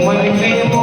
मन के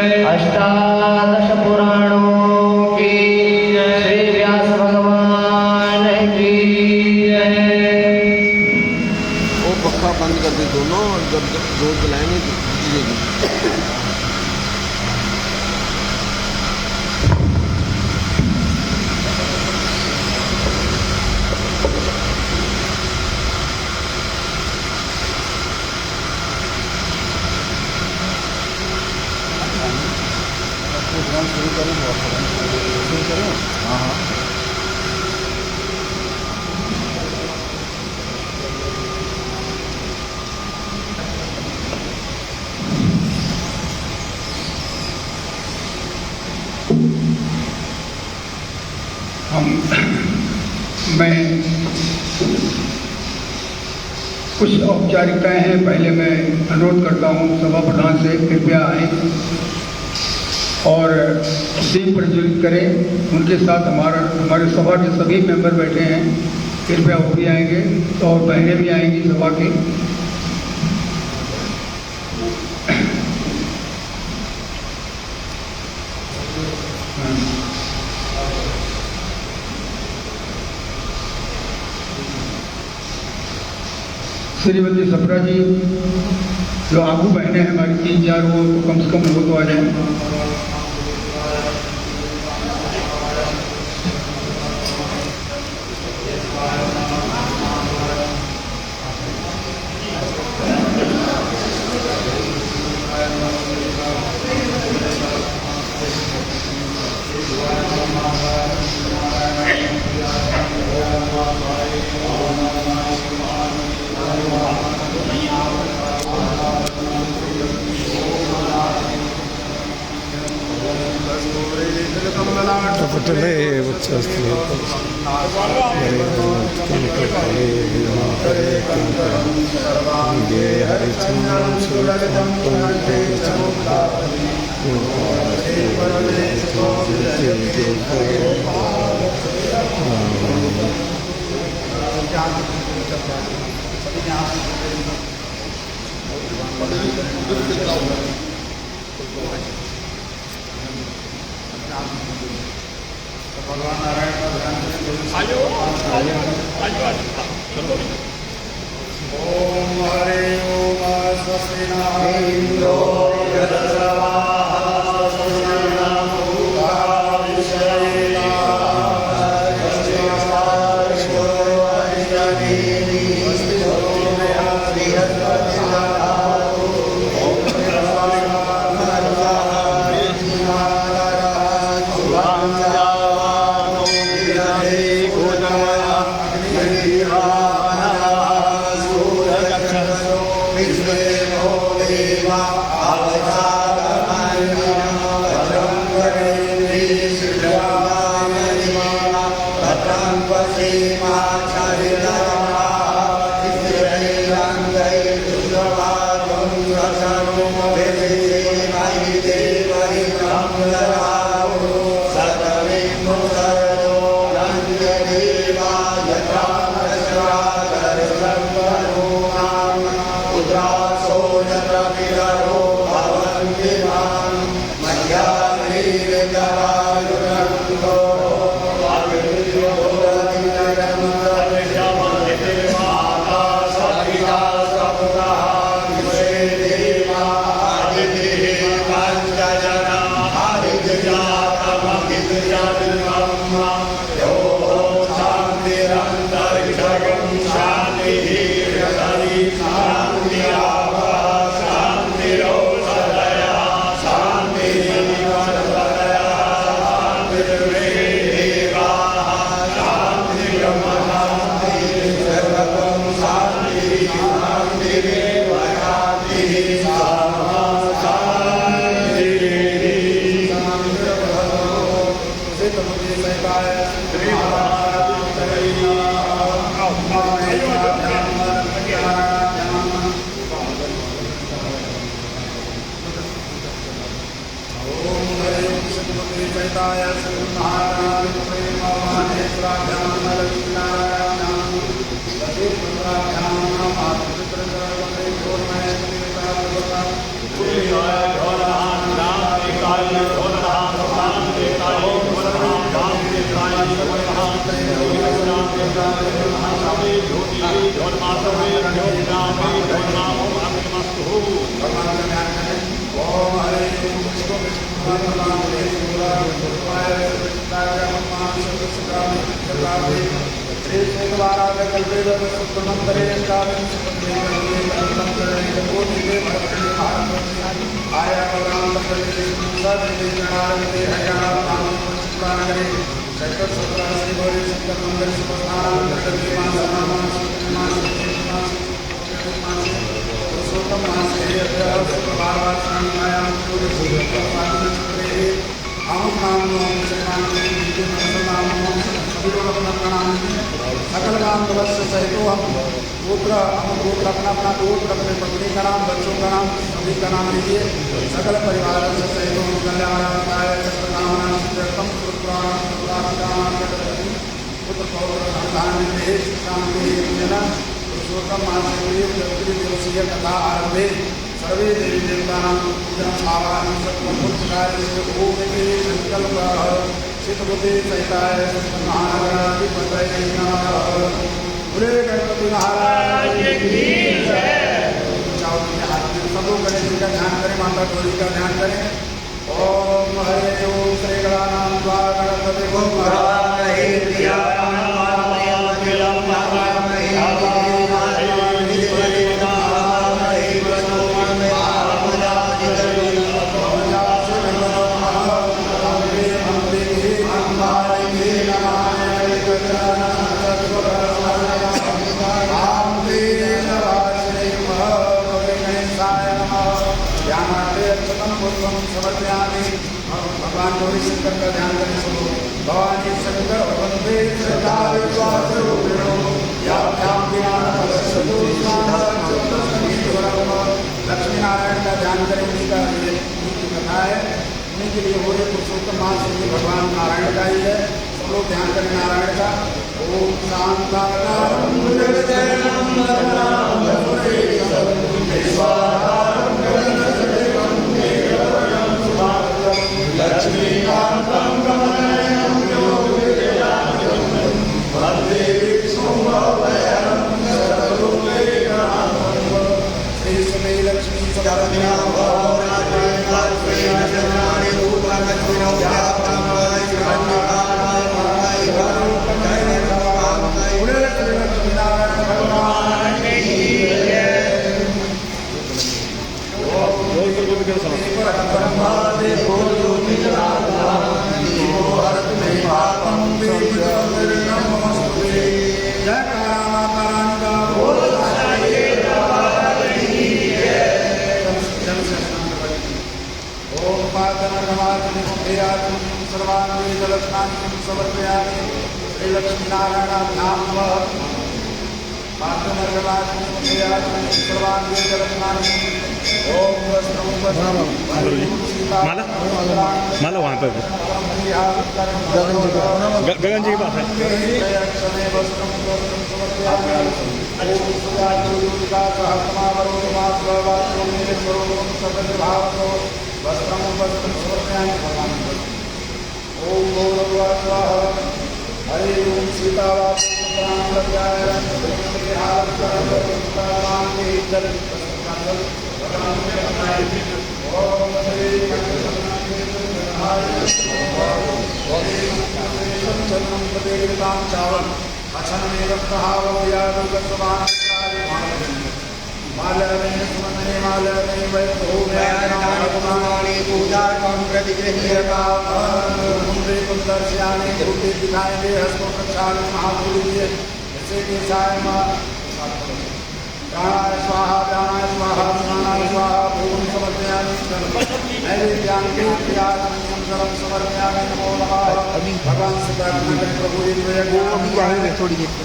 अष्टादश पुराणों की श्री व्यास भगवान की वो पक्का बंद कर दे दोनों, जब जोर जलाएंगे तो शुरू करें। हाँ हाँ मैं कुछ औपचारिकताएं हैं। पहले मैं अनुरोध करता हूं सभा प्रधान से कृपया आए और दीप प्रज्वलित करें। उनके साथ हमारे सभा के सभी मेंबर बैठे हैं, कृपया वो भी आएंगे और बहनें भी आएंगी सभा की। श्रीमती सप्रा जी, जो आगू बहनें हैं हमारी 3-4, वो तो कम से कम वो तो आ जाए। पटले वक्षस्थले भगवान नारायण का ध्यान ओम हरे ओम स्वस्ति नारायणो सकल नाम अवश्य सहित हम गोत्र अपना अपना गोत्र अपने पत्नी का नाम बच्चों का नाम सभी का नाम लीजिए सकल परिवार से सहित हम कल्याणाय पुरुषोत्तम दिवसीय कथा आरंभे सर्वे देवी देवतानां पूजनम् आवाहनं सत्वमुच्चकार्ये ओम संकल्प चित्तबुद्धि सहिताय महागणाधिपतये नमः। बोले गणपति महाराज की जय। सब लोग गणेश जी का ध्यान करें, माता गौरी का ध्यान करें। ओम हरे ओम श्री गणानां त्वा गणपति समर्पयामि। भगवान गौरी शंकर का ध्यान करें सब लोग। भवानी शंकर वंदे श्रद्धा विश्वास रूपिणो याभ्याम विनाशतु लक्ष्मी नारायण का ध्यान करें। उन्हीं का ये कथा है, उन्हीं के लिए हो रहे पुरुषोत्तम मास भगवान नारायण का ही है। सब लोग ध्यान करें नारायण का। ओम शांताकारं लक्ष्मीकान्तं कमलनयनं योगिराजं वन्दे विष्णुभवयं सर्वलोकैकनाथं श्री लक्ष्मी सदाभिनां भवनानि रूपलक्ष्मीनो व्याप्ताय लक्ष्मीनारायण भगवान की जय। सर्वांगे जलस्नानं समर्पयामि। श्री लक्ष्मीनारायणाभ्यां नमः। सर्वांगे जलस्नानं ओम माला माला वहाँ पर गगन जी के पास है। ओम हरे ओम प्राणाय स्वाहा प्राणाय स्वाहा प्राणाय स्वाहा भूमि समर्पयामि। नैवेद्यां जलं समर्पयामि। नमो नमः। भगवान से प्रार्थना करें प्रभु थोड़ी देर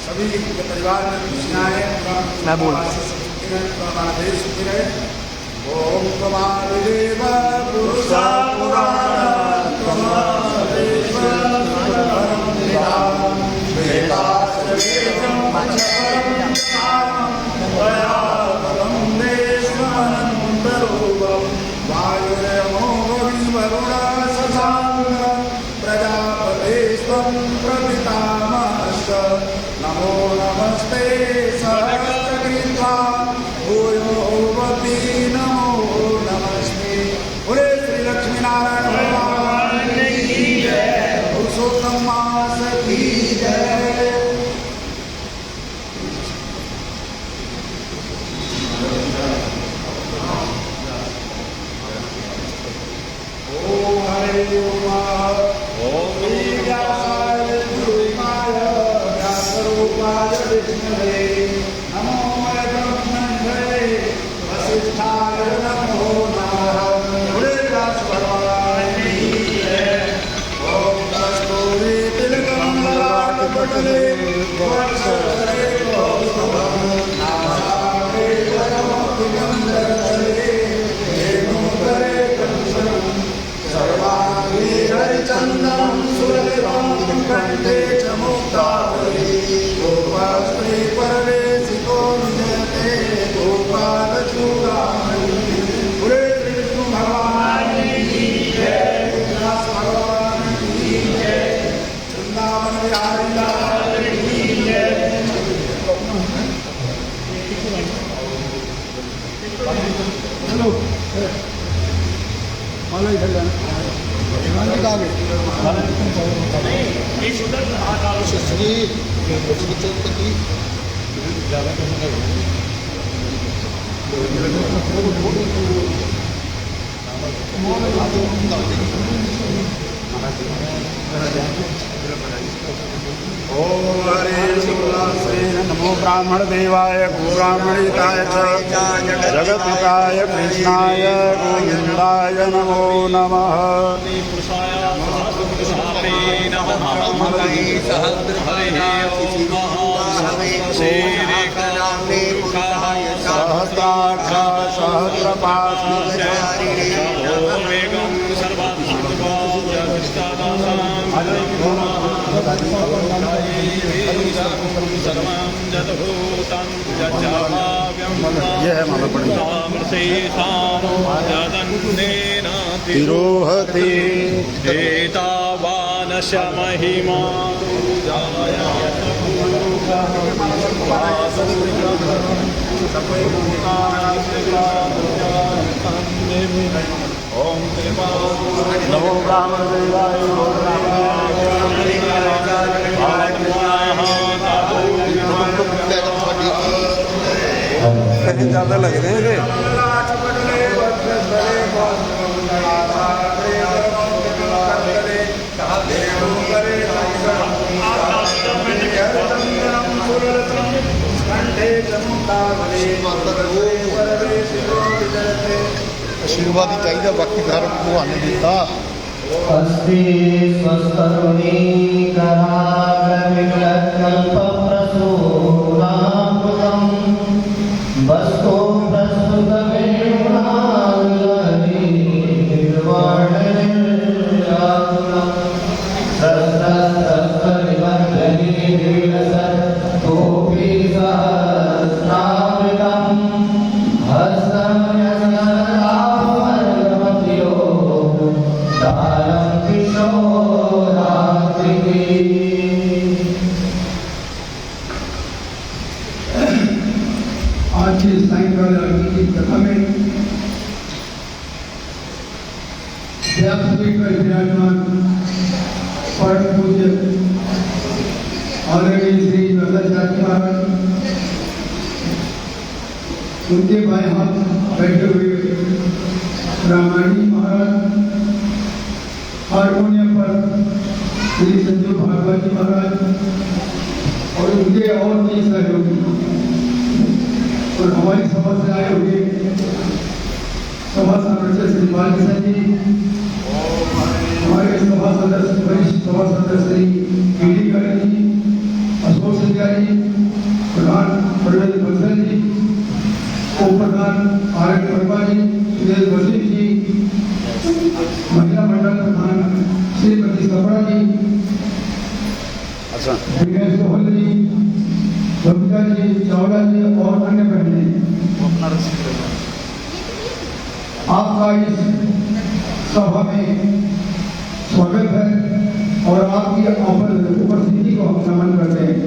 सभी परिवार में खुशियाँ हैं। मैं बोल देश सुखी रहे। ओम त्वमादिदेव पुरुषा वायुरमो वरुणा शशांक प्रजा चंदन सुरलिरं कंठे च मुक्तावली गोपाश्री परवेशिको निजते गोपालचूडामणि पूरे विष्णु भगवान की जय व्यास भगवान की जय वृंदावन बिहारी लाल की जय। चलो माला इधर जाना ओम हरे नमो ब्राह्मण देवाय गोब्राह्मणिताय जगत्पिताय कृष्णाय गोविंदाय नमो नमः। सहस्राक्ष सहस्रपाश यह है माला पड़ी तिरोहति एतावानश महिमा ओम नमो ब्राह्मण देवाय कहीं ज़्यादा लग रहे हैं आशीर्वाद ही चाहिए बाकी घर भगवान ने दिता। अस्ति स्वस्तरुणी कराग्रविलकल्पप्रसूनामृतं वस्तो प्रस्तुतमेणालयनिर्वाणनिर्यातुलं सहस्रस्तस्करिमर्दनीर्विलसत्तोऽपि सहस्रावृतं हस्तं यस्करामर्गमतियो दानं किशोरात्रिः। आज की सायंकाल आरती की कथा में व्यासपीठ पर विराजमान परम पूज्य आदरणीय श्री वरदाचार्य महाराज, उनके बाएं हाथ बैठे हुए रामायणी महाराज, हारमोनियम पर श्री संजू भागवत जी महाराज और उनके और भी सहयोगी और हमारी सभा से आए हुए सभा सदस्य श्री बालकृष्ण जी, हमारे सभा सदस्य वरिष्ठ सभा सदस्य श्री पीडी करण जी, अशोक सिंह जी, प्रधान प्रवेश बंसल जी, उप प्रधान आर वर्मा जी, सुरेश वसीम जी, महिला मंडल प्रधान श्रीमती सपड़ा जी, विनय सोहल जी, बबीता जी, चावला जी और अन्य बहने, आपका इस सभा में स्वागत है और आपकी उपस्थिति को हम नमन करते हैं।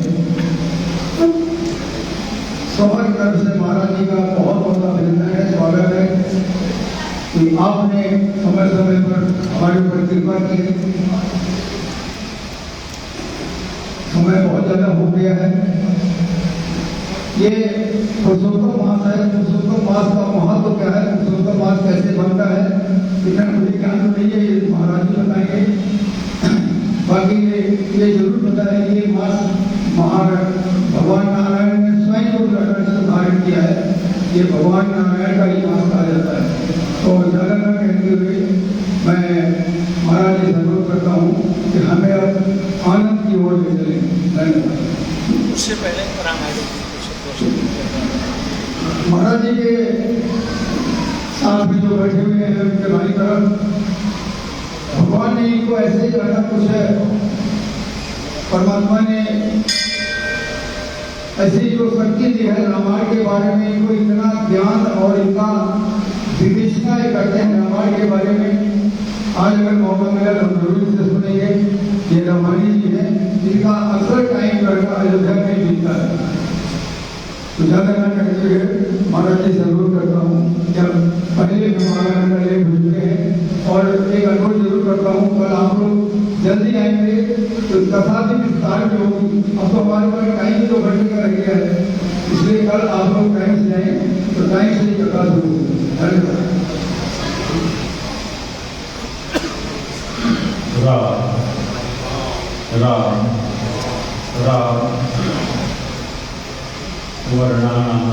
सभा की तरफ से महाराज जी का बहुत बहुत अभिनंदन है, स्वागत है कि आपने समय समय पर हमारे ऊपर कृपा की। समय बहुत ज़्यादा हो गया है। ये पुरुषोत्तम मास है, पुरुषोत्तम मास का महत्व क्या है, पुरुषोत्तम मास कैसे बनता है, इतना मुझे ज्ञान तो नहीं है, ये महाराज जी बताएंगे। भगवान नारायण ने स्वयं को धारण किया है, ये भगवान नारायण का ही वास कहा जाता है। तो ज़्यादा न कहते हुए मैं महाराज जी से अनुरोध करता हूँ कि हमें अब आनंद की ओर ले चलें। धन्यवाद। उससे पहले महाराज जी के साथ में जो बैठे हुए हैं उनके बाई तरफ भगवान ने इनको ऐसे ही रखा, कुछ है परमात्मा ने ऐसी जो शक्ति दी है रामायण के बारे में, इनको इतना ज्ञान और इतना विवेचना करते हैं रामायण के बारे में। आज अगर मौका मिला तो हम जरूर से सुनेंगे। ये रामायणी जी है जिनका अक्सर टाइम लड़का अयोध्या में बीतता है। तो ज़्यादा न कहते हुए महाराज जी से अनुरोध करता हूँ, जब पहले भी महाराज का लेख भेजते हैं और एक अनुरोध जरूर करता हूँ, कल आप लोग जल्दी आएंगे तो कथा भी विस्तार में होगी। अब तो हमारे पास टाइम 2 घंटे का रह गया है, इसलिए कल आप लोग टाइम से आए तो टाइम से ही कथा शुरू होगी। धन्यवाद। राम राम राम वर्णानां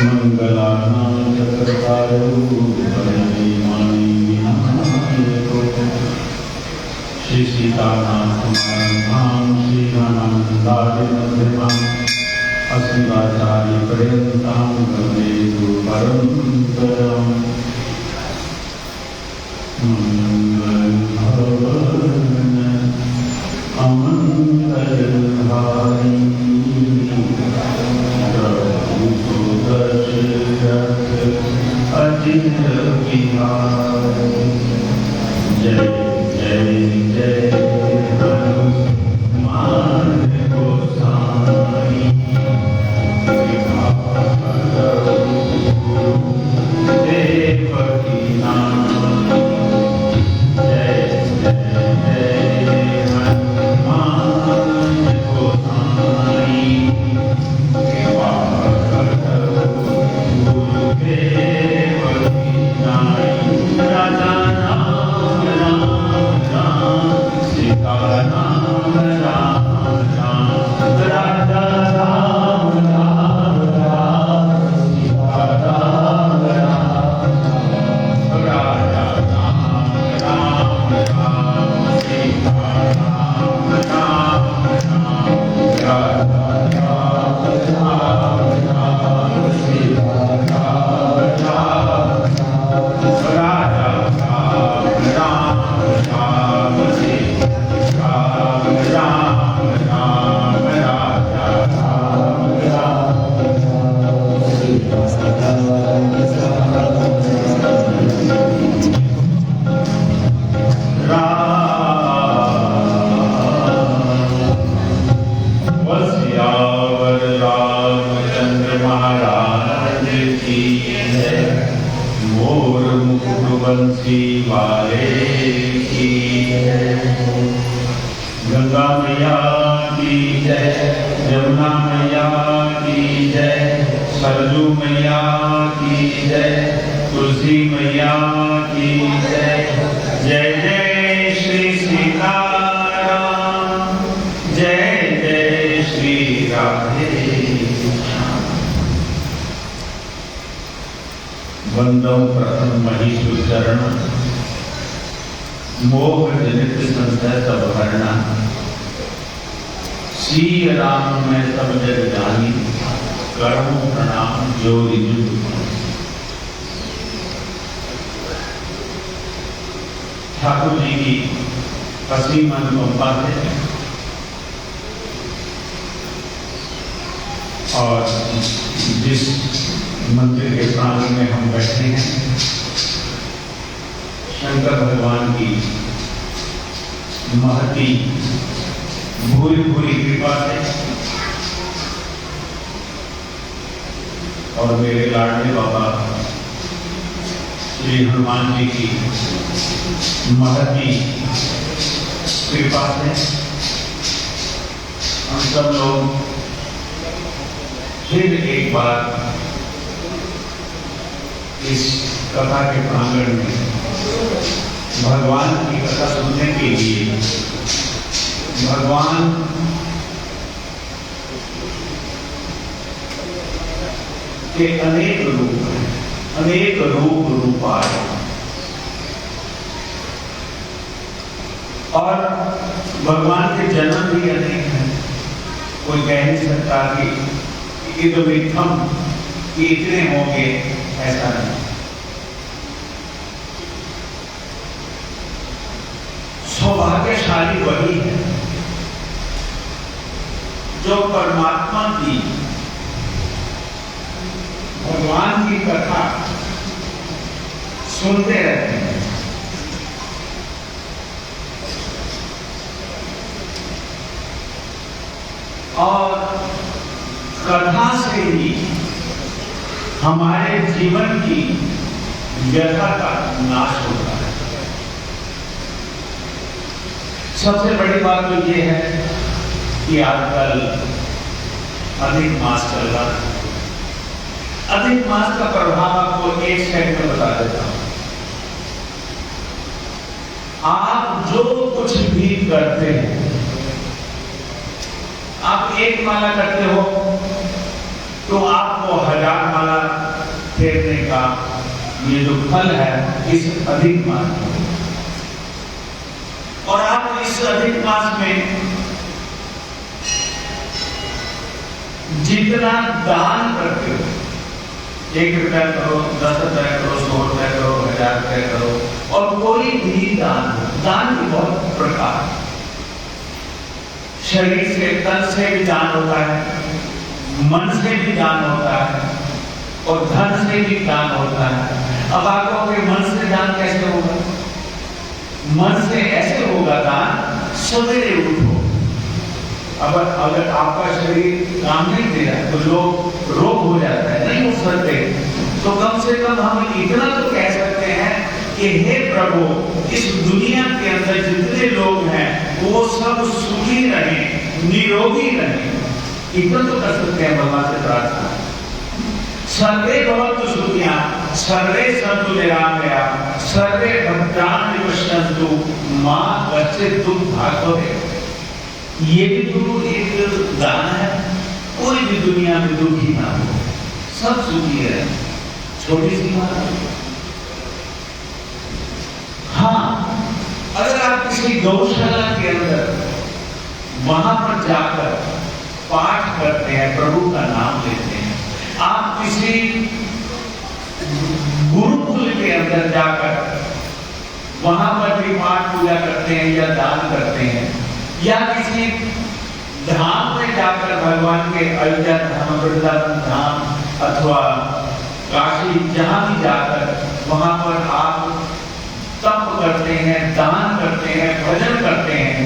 मंगलानां चक्रधारो श्री सीतानाथसमारम्भां श्रीरामानन्दादिमध्यमाम् अस्मदाचार्यपर्यन्तां वन्दे गुरुपरम्पराम्। मंगलभवन अमंगलहारी अजित बिहारी जय जय जय हनुमान गोसाई देवकी नाथ जय जय जय हनुमान गोसाई गुरुदेवकी नाई राजा राम राम राम सीता राम राम राम राजा राम राम राम सीता राम राम राजा राम राम राम सीता राम राम राम राजा राम राम राम सीता राम राम राजा राम राम राम सीता राम राम राजा राम राम वसियावर रामचंद्र महाराज की है, मोर मुकुट बंसी वाले की है। गंगा मैया की जय, यमुना मैया की जय, सरजू मैया की जय, तुलसी मैया की जय। जय जय श्री सीताराम, जय जय श्री राधे। वंदो प्रथम महीषु चरण, मोह जनित संशय सब हरणा। श्री राम में सब जग जानी, करो प्रणाम जोरि जुग। ठाकुर जी की असीम अनुकंपा है और जिस मंदिर के प्रांगण में हम बैठे हैं, शंकर भगवान की महती भूरी भूरी कृपा है और मेरे लाडले बाबा श्री हनुमान जी की महती कृपा से हम सब लोग फिर एक बार इस कथा के प्रांगण में भगवान की कथा सुनने के लिए भगवान के अनेक रूप हैं, अनेक रूपाए, और भगवान के जन्म भी अनेक हैं। कोई कह नहीं सकता कि इदमित्थम कि इतने होंगे, ऐसा नहीं। सौभाग्यशाली वही है जो परमात्मा की, भगवान की कथा सुनते रहते हैं और कथा से ही हमारे जीवन की व्यथा का नाश होता है। सबसे बड़ी बात तो ये है कि आजकल अधिक मास चल रहा है। अधिक मास का प्रभाव आपको एक सेकंड में बता देता हूं। आप जो कुछ भी करते हैं, आप एक माला करते हो तो आपको 1000 माला फेरने का ये जो फल है इस अधिक मास में, और आप इस अधिक मास में जितना दान करते हो, 1 रुपया करो, 10 रुपया करो, 100 रुपया करो, 1000 रुपया करो, और कोई भी दान के बहुत प्रकार, शरीर से, तन से भी दान होता है, मन से भी दान होता है, और धन से भी दान होता है। अब आप कहोगे मन से दान कैसे होगा? मन से ऐसे होगा दान, सवेरे उठो। अब अगर आपका शरीर काम नहीं दे रहा तो रोग हो जाता है, नहीं उठ सकते, तो कम से कम हम इतना तो कह सकते हैं कि हे प्रभु, इस दुनिया के अंदर जितने लोग हैं वो सब सुखी रहें, निरोगी रहें, इतना तो कर सकते हैं भगवान से प्रार्थना। सर्वे भवन्तु सुखिनः, सर्वे सन्तु निरामयाः, सर्वे भद्राणि पश्यन्तु मा कश्चित् दुःखभाग् भवेत्। ये भी तो एक दान है। कोई भी दुनिया में दुखी ना हो, सब सुखी रहे, छोटी सी बात है। हाँ, अगर आप किसी गौशाला के अंदर वहां पर जाकर पाठ करते हैं, प्रभु का नाम लेते हैं, आप किसी गुरुकुल के अंदर जाकर वहां पर भी पाठ पूजा करते हैं या दान करते हैं, या किसी धाम में जाकर भगवान के अयोध्या धाम, वृंदावन धाम अथवा काशी, जहां भी जाकर वहां पर आप तप करते हैं, दान करते हैं, भजन करते हैं,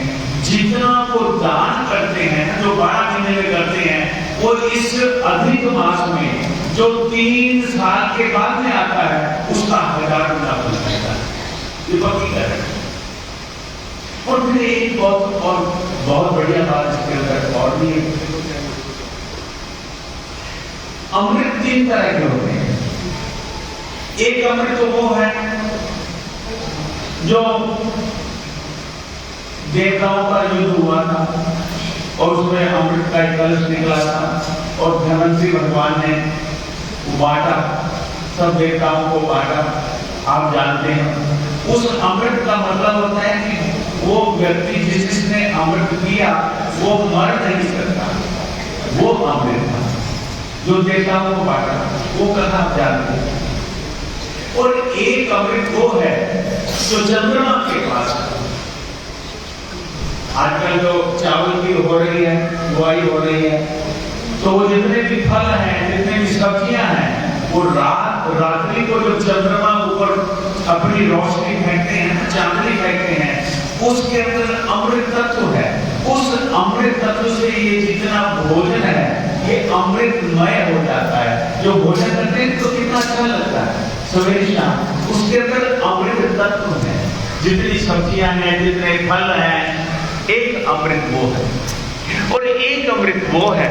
जितना वो दान करते हैं, जो 12 महीने में करते हैं, वो इस अधिक मास में जो 3 साल के बाद में आता है उसका 1000 गुना फल मिलता है। ये पक्की है। और फिर एक बहुत बढ़िया बात इसके अंदर और भी है। अमृत 3 तरह के होते हैं। एक अमृत तो वो है जो देवताओं का युद्ध हुआ था और उसमें अमृत का एक कलश निकला था और धनवंतरी भगवान ने बांटा, सब देवताओं को बांटा। आप जानते हैं उस अमृत का मतलब होता है कि वो व्यक्ति जिसने अमृत पिया वो मर नहीं सकता, वो अमृत था जो देवताओं को बांटा, वो कथा आप जानते हैं। और एक अमृत वो है जो चंद्रमा के पास है। आजकल जो चावल की हो रही है, बुआई हो रही है, तो वो जितने भी फल हैं, जितने भी सब्जियां हैं, वो रात्रि को जो चंद्रमा ऊपर अपनी रोशनी फेंकते हैं, चांदनी फेंकते हैं, उसके अंदर अमृत तत्व है। उस अमृत तत्व से ये जितना भोजन है ये अमृतमय हो जाता है। जो भोजन करते हैं तो कितना अच्छा लगता है सवेरे शाम, उसके अंदर अमृत तत्व है। जितनी सब्जियां हैं, जितने फल हैं, एक अमृत वो है। और एक अमृत वो है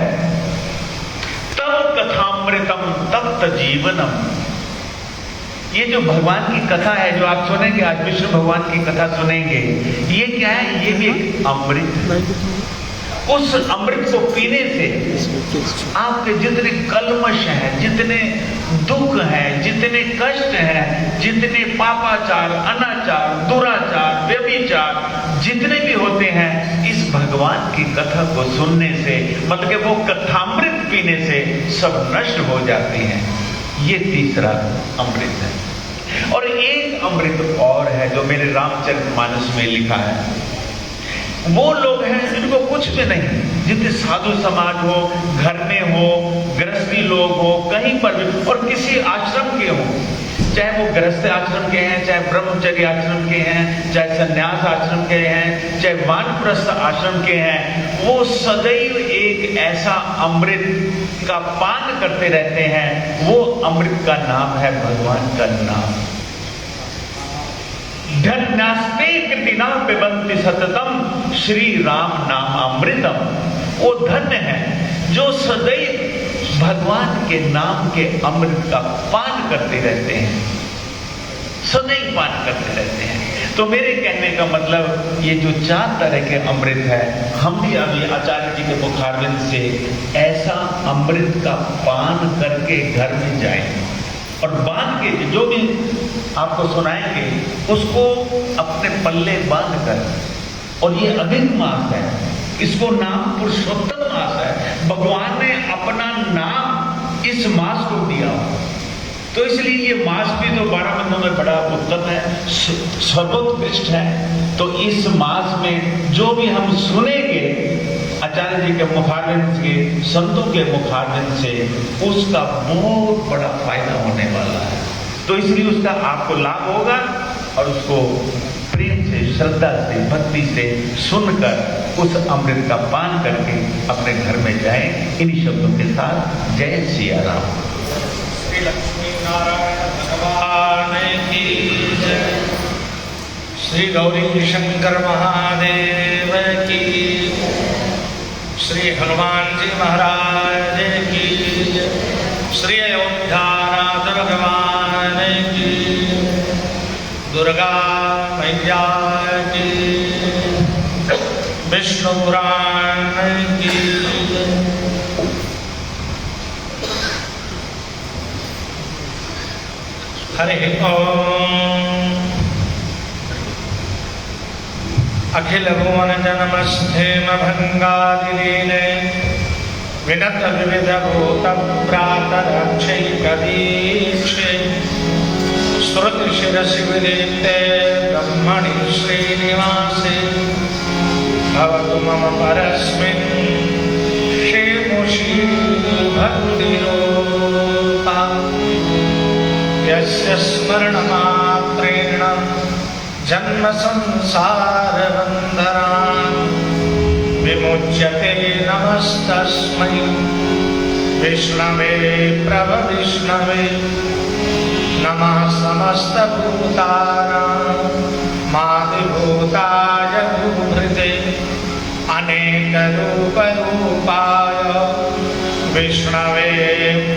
तब कथामृतम तप्त जीवनम। ये जो भगवान की कथा है जो आप सुनेंगे, आज विष्णु भगवान की कथा सुनेंगे, ये क्या है? ये भी एक अमृत है। उस अमृत को पीने से आपके जितने कल्मश हैं, जितने दुख हैं, जितने कष्ट हैं, जितने पापाचार, अनाचार, दुराचार, व्यभिचार जितने भी होते हैं, इस भगवान की कथा को सुनने से, मतलब कि वो कथामृत पीने से सब नष्ट हो जाती हैं। ये तीसरा अमृत है। और एक अमृत और है जो मेरे रामचरितमानस में लिखा है। वो लोग हैं जिनको कुछ भी नहीं, जितने साधु समाज हो, घर में हो, गृहस्थी लोग हो, कहीं पर भी, और किसी आश्रम के हो, चाहे वो गृहस्थ आश्रम के हैं, चाहे ब्रह्मचर्य आश्रम के हैं, चाहे संन्यास आश्रम के हैं, चाहे वानप्रस्थ आश्रम के हैं, वो सदैव एक ऐसा अमृत का पान करते रहते हैं। वो अमृत का नाम है भगवान का नाम। धन्यास्ते कृतिना पिबन्ति सततम श्री राम नाम अमृतम। वो धन्य है जो सदैव भगवान के नाम के अमृत का पान करते रहते हैं, सदैव पान करते रहते हैं। तो मेरे कहने का मतलब ये जो 4 तरह के अमृत है, हम भी अभी आचार्य जी के मुखारविंद से ऐसा अमृत का पान करके घर में जाएंगे और बांध के जो भी आपको सुनाएंगे उसको अपने पल्ले बांध कर। और ये अधिक मास है, इसको नाम पुरुषोत्तम मास है। भगवान ने अपना नाम इस मास को दिया, तो इसलिए ये मास भी तो 12 महीनों में बड़ा उत्तम है, सर्वोत्कृष्ट है। तो इस मास में जो भी हम सुनेंगे आचार्य जी के मुखारविंद के, संतों के मुखारविंद से, उसका बहुत बड़ा फायदा होने वाला है। तो इसलिए उसका आपको लाभ होगा और उसको प्रेम से, श्रद्धा से, भक्ति से सुनकर उस अमृत का पान करके अपने घर में जाएं। इन्हीं शब्दों के साथ जय सिया राम। श्री लक्ष्मी नारायण भगवान की जय। श्री गौरी शंकर महादेव की, श्री हनुमान जी महाराज की, श्री अयोध्यानाथ भगवान की, दुर्गा मैया की, विष्णु पुराण की। हरि ओम। अखिल भुवन जनमस्थेम भंगादिलीले विनत विविध भूत प्रातरक्षैकदीक्षे श्रुति शिरसि विदीप्ते ब्रह्मणि श्रीनिवासे भवतु मम परस्मिन् शेमुषी भक्तिरूपा यस्य स्मरणमात्रेण जन्म संसार बंधनान् विमुच्यते। नमस्तस्मै विष्णवे प्रभविष्णवे। नमः समस्त भूतानां मादिभूताय भूभृते अनेक रूप रूपाय विष्णवे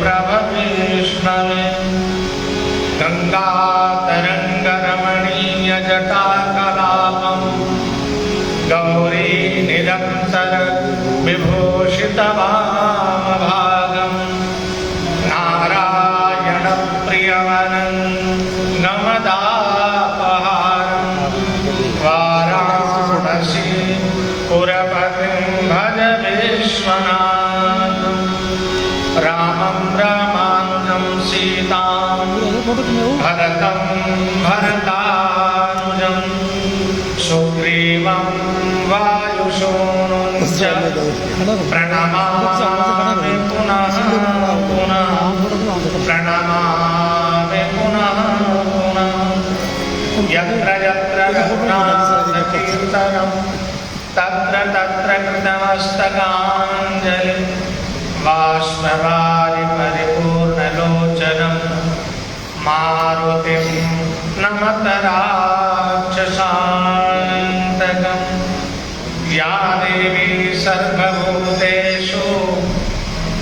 प्रभविष्णवे। गंगातरंग रमणीय जटाकलापं गौरी निरंतर विभूषित वामभागं नारायण प्रियवनंगमदापहारं वाराणसी पुरपतिं भज विश्वनाथं रामं रामानुजं सीतां भरतं भरतानुजं सुग्रीवं वायुसूनुं च प्रणमामि पुनः पुनः प्रणमामि पुनः पुनः। यत्र यत्र रघुनाथकीर्तनं तत्र तत्र कृतमस्तकाञ्जलिं बाष्पवारि परिपूर्णलोचनं मारुतिं नमत राक्षसान्तकं। या देवी सर्वभूतेषु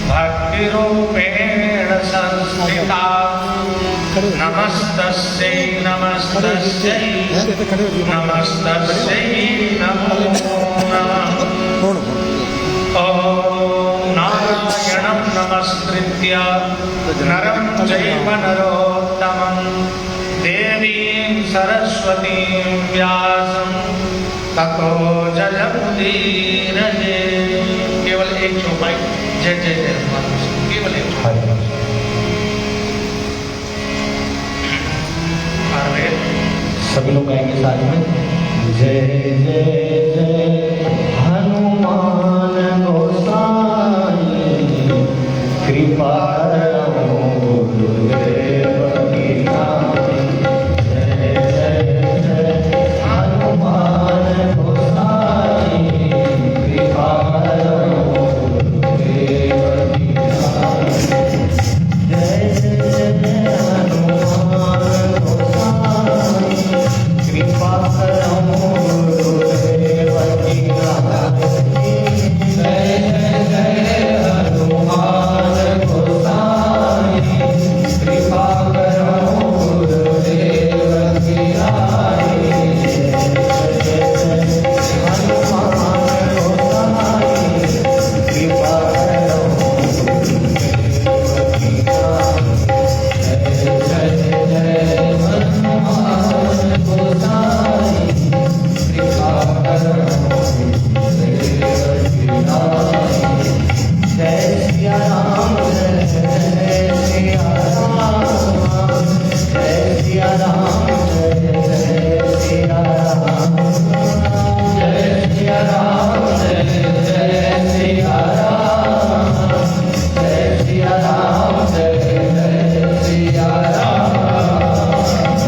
भक्तिरूपेण संस्थिता नमस्तस्यै नमस्तस्यै नमस्तस्यै नमो नमः। ॐ नारायणं नमस्कृत्य नरं चैव नरोत्तमं देवीं सरस्वतीं व्यासं ततो जयमुदीरये। केवल एक चौपाई। जय जय जय हनुमान। केवल एक चौपाई। सभी लोग गाएंगे साथ में। जय जय जय हनुमान गोसाई कृपा करो गुरुदेव की नाई। जय जय जय हनुमान गोसाई कृपा करो गुरुदेव की नाई। जय जय जय हनुमान गोसाई कृपा करो गुरुदेव की नाई। जय जय हनुमान गोसाई कृपा करो गुरुदेव की नाई। जय हनुमान गोसाई कृपा करो गुरुदेव की नाई। जय जय हनुमान गोसाई कृपा करो गुरुदेव की नाई। जय सिया राम जय सिया राम जय सिया राम जय सिया राम जय सिया राम जय सिया राम जय सिया राम जय सिया राम।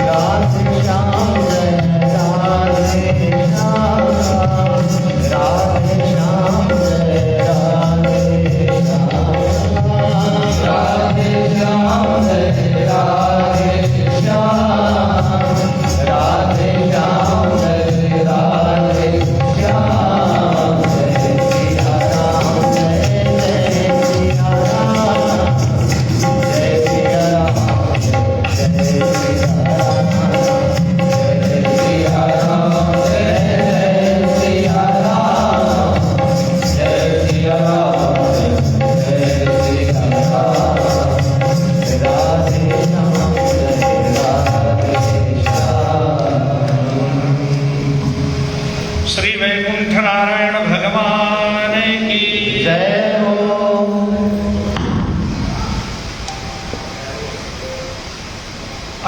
राधे श्याम जय राधे श्याम राधे श्याम जय राधे श्याम राधे श्याम जय राधे श्याम राधे श्याम जय राधे श्याम। जय सिया राम जय सिया राम जय सिया राम जय सिया राम जय सिया राम जय सिया राम जय सिया राम जय सिया राम। राधे श्याम जय राधे श्याम। श्री वैकुंठ नारायण भगवान की जय हो।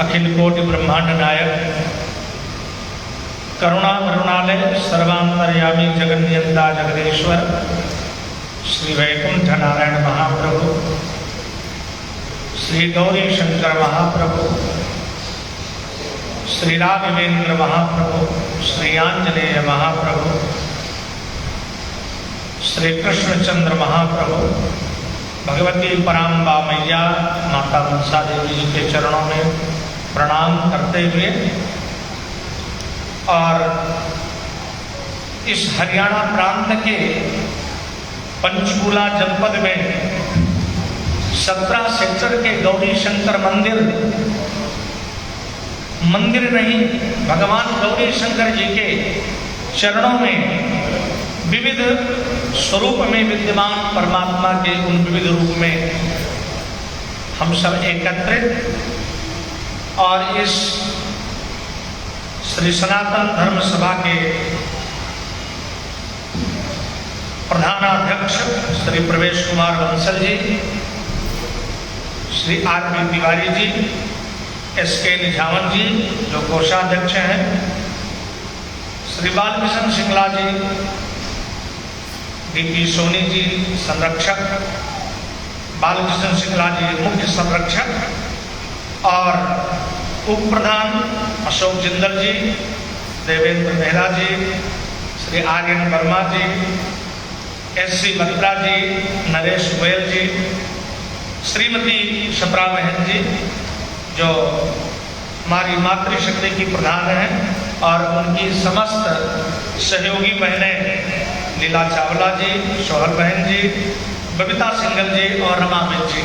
अखिल कोटि ब्रह्मांड नायक करुणा करुणालय सर्वांतर्यामी जगन्नियंता जगदीश्वर श्री वैकुंठ नारायण महाप्रभु श्री गौरी शंकर महाप्रभु श्री राघवेंद्र महाप्रभु श्री आंजनेय महाप्रभु श्री कृष्णचंद्र महाप्रभु भगवती पराम्बा मैया माता मनसा देवी जी के चरणों में प्रणाम करते हुए और इस हरियाणा प्रांत के पंचकूला जनपद में 17 सेक्टर के गौरी शंकर मंदिर नहीं भगवान गौरी शंकर जी के चरणों में विविध स्वरूप में विद्यमान परमात्मा के उन विविध रूप में हम सब एकत्रित और इस श्री सनातन धर्म सभा के प्रधानाध्यक्ष श्री प्रवेश कुमार बंसल जी, श्री आर.पी. तिवारी जी, एस.के. निझावन जी जो कोषाध्यक्ष हैं, श्री बालकिशन सिंगला जी, डी.पी. सोनी जी संरक्षक, बालकिशन सिंगला जी मुख्य संरक्षक और उप प्रधान अशोक जिंदल जी, देवेंद्र मेहरा जी, श्री आर्यन वर्मा जी, एस.सी. बत्रा जी, नरेश गोयल जी, श्रीमती शपरा बहन जी जो हमारी मातृशक्ति की प्रधान हैं और उनकी समस्त सहयोगी बहनें लीला चावला जी, सोहर बहन जी, बबीता सिंगल जी और रमा मिल जी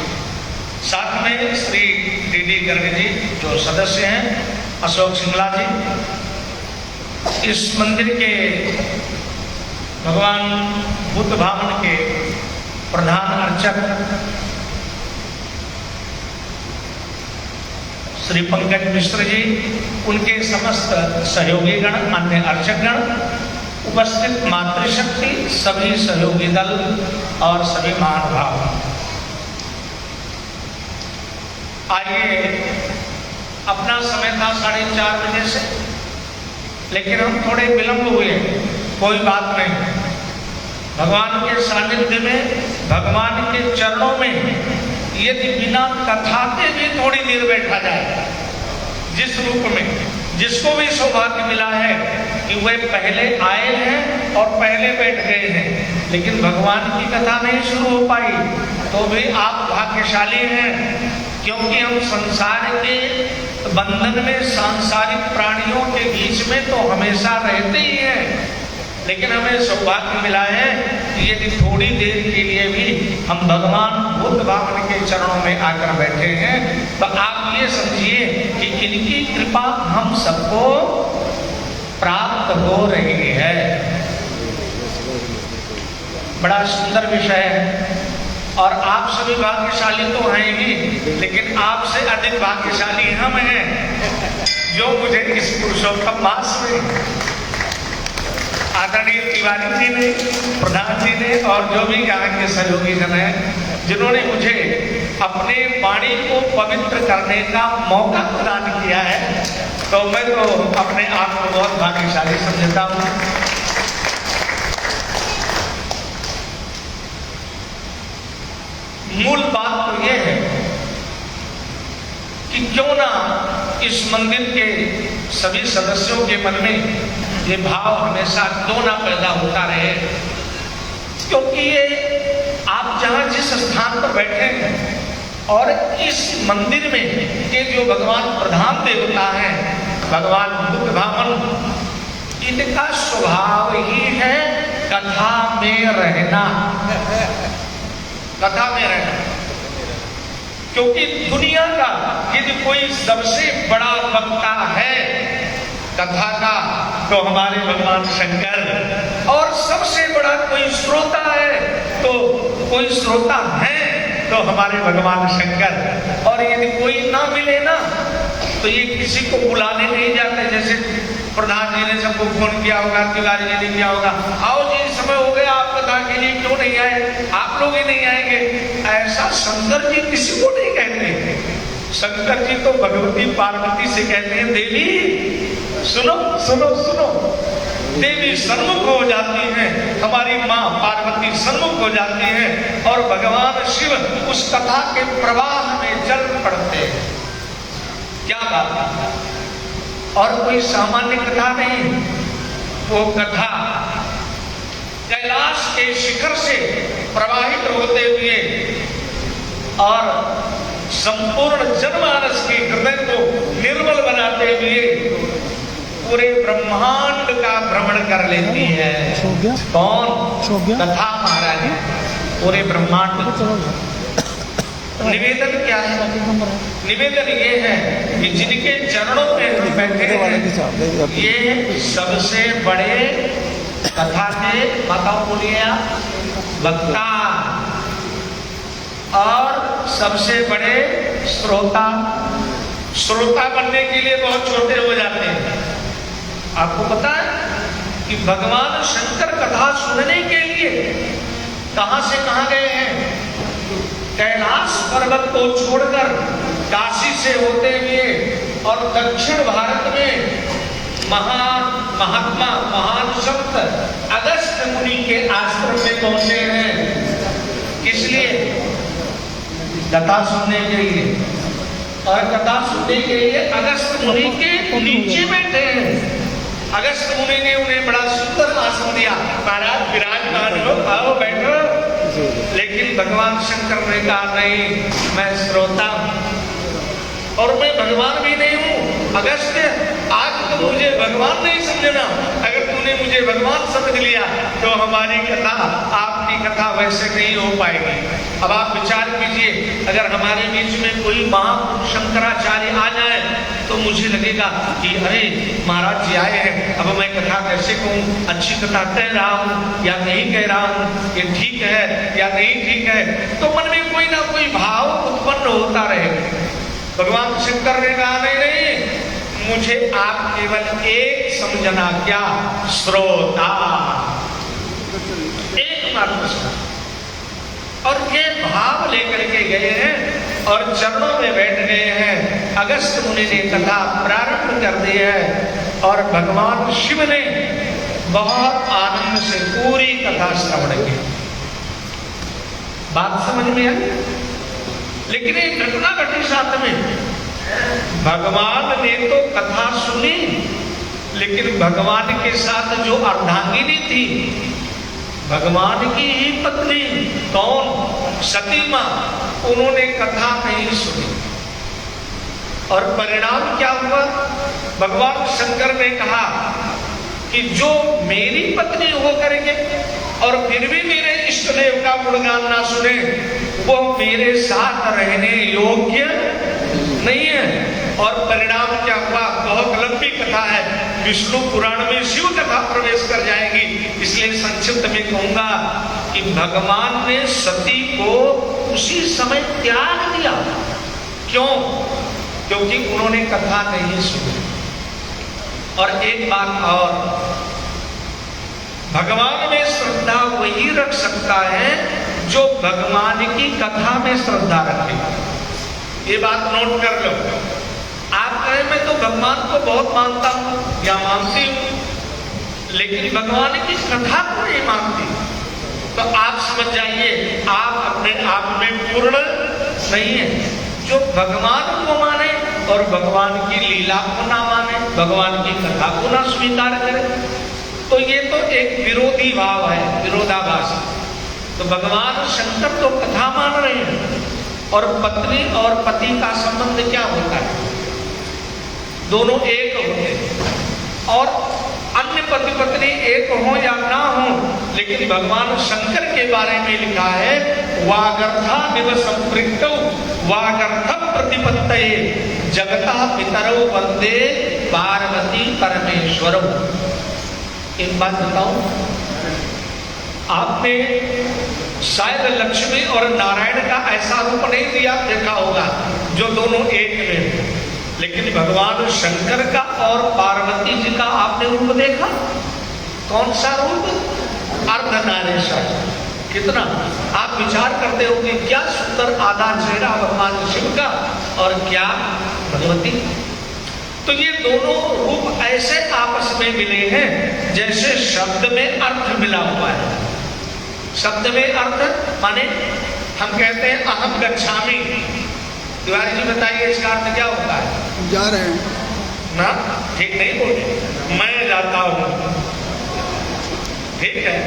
साथ में श्री डी गर्ग जी जो सदस्य हैं, अशोक सिंगला जी, इस मंदिर के भगवान बुद्ध भवन के प्रधान अर्चक श्री पंकज मिश्र जी, उनके समस्त सहयोगी गण, अन्य अर्चक गण, उपस्थित मातृशक्ति, सभी सहयोगी दल और सभी महानुभाव, आइए। अपना समय था 4:30 बजे से, लेकिन हम थोड़े विलंब हुए, कोई बात नहीं। भगवान के सानिध्य में, भगवान के चरणों में यदि बिना कथा के भी थोड़ी देर बैठा जाए, जिस रूप में जिसको भी सौभाग्य मिला है कि वे पहले आए हैं और पहले बैठ गए हैं, लेकिन भगवान की कथा नहीं शुरू हो पाई, तो भी आप भाग्यशाली हैं, क्योंकि हम संसार के बंधन में सांसारिक प्राणियों के बीच में तो हमेशा रहते ही हैं, लेकिन हमें सौभाग्य मिला है कि यदि थोड़ी देर के लिए भी हम भगवान बुद्ध भगवान के चरणों में आकर बैठे हैं, तो आप ये समझिए कि इनकी कृपा हम सबको प्राप्त हो रही है। बड़ा सुंदर विषय है, और आप सभी भाग्यशाली तो हैं ही, लेकिन आपसे अधिक भाग्यशाली हम हैं, जो मुझे इस पुरुषोत्तम मास में आदरणीय तिवारी जी ने, प्रधान जी ने और जो भी यहाँ के सहयोगी जन हैं, जिन्होंने मुझे अपने वाणी को पवित्र करने का मौका प्रदान किया है, तो मैं तो अपने आप को बहुत भाग्यशाली समझता हूँ। मूल बात तो ये है कि क्यों ना इस मंदिर के सभी सदस्यों के मन में ये भाव हमेशा क्यों ना पैदा होता रहे, क्योंकि ये आप जहां जिस स्थान पर बैठे हैं और इस मंदिर में के जो भगवान प्रधान देवता हैं, भगवान बुद्ध भगवान, इनका स्वभाव ही है कथा में रहना, कथा में रहना। क्योंकि दुनिया का यदि कोई सबसे बड़ा वक्ता है कथा का, तो हमारे भगवान शंकर, और सबसे बड़ा कोई श्रोता है, तो कोई श्रोता है तो हमारे भगवान शंकर। और यदि कोई ना मिले ना, तो ये किसी को बुलाने नहीं जाते, जैसे प्रधान जी ने सबको फोन किया होगा, तिवारी जी ने किया होगा, आओ जी समय हो गया आप कथा के लिए क्यों नहीं आए, आप लोग ही नहीं आएंगे, ऐसा शंकर जी किसी को नहीं कहते। शंकर जी तो भगवती पार्वती से कहते हैं, देवी सुनो सुनो सुनो। देवी सन्मुख हो जाती है, हमारी माँ पार्वती सन्मुख हो जाती है, और भगवान शिव उस कथा के प्रवाह में जल पड़ते हैं। क्या बात, और कोई सामान्य कथा नहीं, वो कथा कैलाश के शिखर से प्रवाहित होते हुए और संपूर्ण जनमानस के हृदय को निर्मल बनाते हुए पूरे ब्रह्मांड का भ्रमण कर लेती है। कौन? कथा महाराज। पूरे ब्रह्मांड। निवेदन क्या है? निवेदन ये है कि जिनके चरणों में हम बैठे हैं, ये सबसे बड़े कथा के, माता बोलिए, वक्ता और सबसे बड़े श्रोता। श्रोता बनने के लिए बहुत छोटे हो जाते हैं। आपको पता है कि भगवान शंकर कथा सुनने के लिए कहां से कहां गए हैं? कैलाश पर्वत को छोड़कर काशी से होते हुए और दक्षिण भारत में महात्मा महान संत अगस्त्य मुनि के आश्रम में पहुंचे हैं। किस लिए? कथा सुनने के लिए। और कथा सुनने के लिए अगस्त्य मुनि के नीचे बैठे हैं। अगस्त्य मुनि ने उन्हें बड़ा सुंदर आसन दिया, महाराज विराजमान हो, आओ बैठो। लेकिन भगवान शंकर ने कहा, नहीं, मैं श्रोता हूं और मैं भगवान भी नहीं हूं। अगस्त्य, आज तो मुझे भगवान नहीं समझना। अगर तूने तुमने मुझे भगवान समझ लिया तो हमारी कथा, आपकी कथा वैसे नहीं हो पाएगी। अब आप विचार कीजिए, अगर हमारे बीच में कोई महापुरुष शंकराचार्य आ जाए तो मुझे लगेगा कि अरे महाराज जी आए हैं, अब मैं कथा कैसे कहूँ, अच्छी कथा कह रहा हूँ या नहीं कह रहा हूँ, ये ठीक है या नहीं ठीक है, तो मन में कोई ना कोई भाव उत्पन्न होता रहेगा। भगवान शंकर ने कहा नहीं नहीं, मुझे आप केवल एक समझना, क्या, श्रोता, एकमात्र श्रोता। और ये भाव लेकर के गए हैं और चरणों में बैठ गए हैं। अगस्त मुनि ने कथा प्रारंभ कर दी है और भगवान शिव ने बहुत आनंद से पूरी कथा श्रवण की। बात समझ में आई? लेकिन एक घटना घटी साथ में। भगवान ने तो कथा सुनी, लेकिन भगवान के साथ जो अर्धांगिनी थी, भगवान की ही पत्नी, कौन, सती मां, उन्होंने कथा नहीं सुनी। और परिणाम क्या हुआ? भगवान शंकर ने कहा कि जो मेरी पत्नी हो करेंगे और फिर भी मेरे इष्ट देव का गुणगान ना सुने, वो मेरे साथ रहने योग्य नहीं है। और परिणाम क्या हुआ? बहुत लंबी कथा है, विष्णु पुराण में शिव कथा प्रवेश कर जाएगी, इसलिए संक्षिप्त में कहूंगा कि भगवान ने सती को उसी समय त्याग दिया। क्यों? क्योंकि उन्होंने कथा नहीं सुनी। और एक बात और, भगवान में श्रद्धा वही रख सकता है जो भगवान की कथा में श्रद्धा रखे। ये बात नोट कर लो। आप कहें मैं तो भगवान को बहुत मानता हूं या मानती हूं, लेकिन भगवान की कथा को नहीं मानती, तो आप समझ जाइए आप अपने आप में पूर्ण नहीं है। जो भगवान को माने और भगवान की लीला को ना माने, भगवान की कथा को ना स्वीकार करे, तो ये तो एक विरोधी भाव है, विरोधाभास। तो भगवान शंकर तो कथा मान रहे हैं, और पत्नी और पति का संबंध क्या होता है? दोनों एक होते हैं। और अन्य पति पत्नी एक हो या ना हो, लेकिन भगवान शंकर के बारे में लिखा है वागर्था निव संपृक्तौ वागर्थम प्रतिपत्तये जगता पितरौ वंदे पार्वती परमेश्वरौ। एक बात बताऊं, आपने शायद लक्ष्मी और नारायण का ऐसा रूप नहीं दिया देखा होगा जो दोनों एक में, लेकिन भगवान शंकर का और पार्वती जी का आपने रूप देखा? कौन सा रूप? अर्धनारीश्वर। कितना आप विचार करते हो कि क्या सुंदर आधा चेहरा भगवान शिव का और क्या भगवती। तो ये दोनों रूप ऐसे आपस में मिले हैं जैसे शब्द में अर्थ मिला हुआ है। शब्द में अर्थ माने हम कहते हैं अहम गच्छामि, तिवारी जी बताइए इसका अर्थ क्या होता है? जा रहे हैं ना, ठीक नहीं बोले, मैं जाता हूं। ठीक है,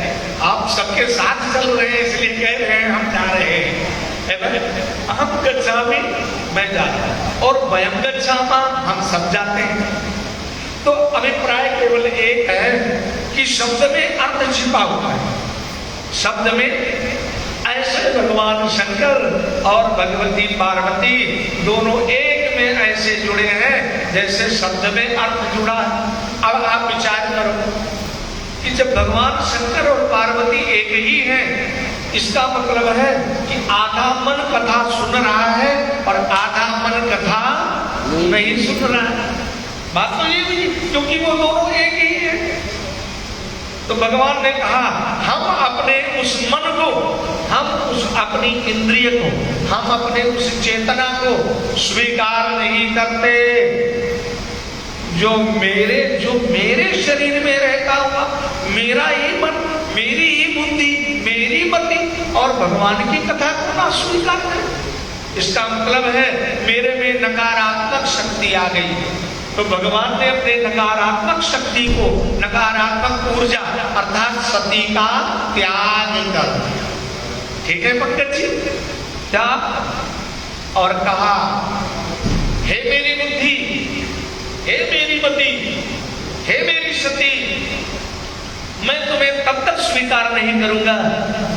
आप सबके साथ चल रहे हैं इसलिए कह रहे हैं हम जा रहे हैं। अहम गच्छामि, मैं जाता हूं, और वयम गच्छामः, हम सब जाते हैं। तो अभिप्राय केवल एक है कि शब्द में अर्थ छिपा हुआ है। शब्द में ऐसे भगवान शंकर और भगवती पार्वती दोनों एक में ऐसे जुड़े हैं जैसे शब्द में अर्थ जुड़ा है। अब आप विचार करो कि जब भगवान शंकर और पार्वती एक ही हैं, इसका मतलब है कि आधा मन कथा सुन रहा है और आधा मन कथा नहीं सुन रहा है। बात तो ये भी, क्योंकि वो दोनों एक ही है। तो भगवान ने कहा हम अपने उस मन को, हम उस अपनी इंद्रिय को, हम अपने उस चेतना को स्वीकार नहीं करते जो मेरे शरीर में रहता हुआ, मेरा ही मन, मेरी ही बुद्धि, मेरी मति और भगवान की कथा को ना स्वीकार करे। इसका मतलब है मेरे में नकारात्मक शक्ति आ गई। तो भगवान ने अपने नकारात्मक शक्ति को, नकारात्मक ऊर्जा अर्थात सती का त्याग कर दिया। ठीक है पंकज जी, त्याग और कहा हे मेरी बुद्धि, हे मेरी मति, हे मेरी सती, स्वीकार नहीं करूंगा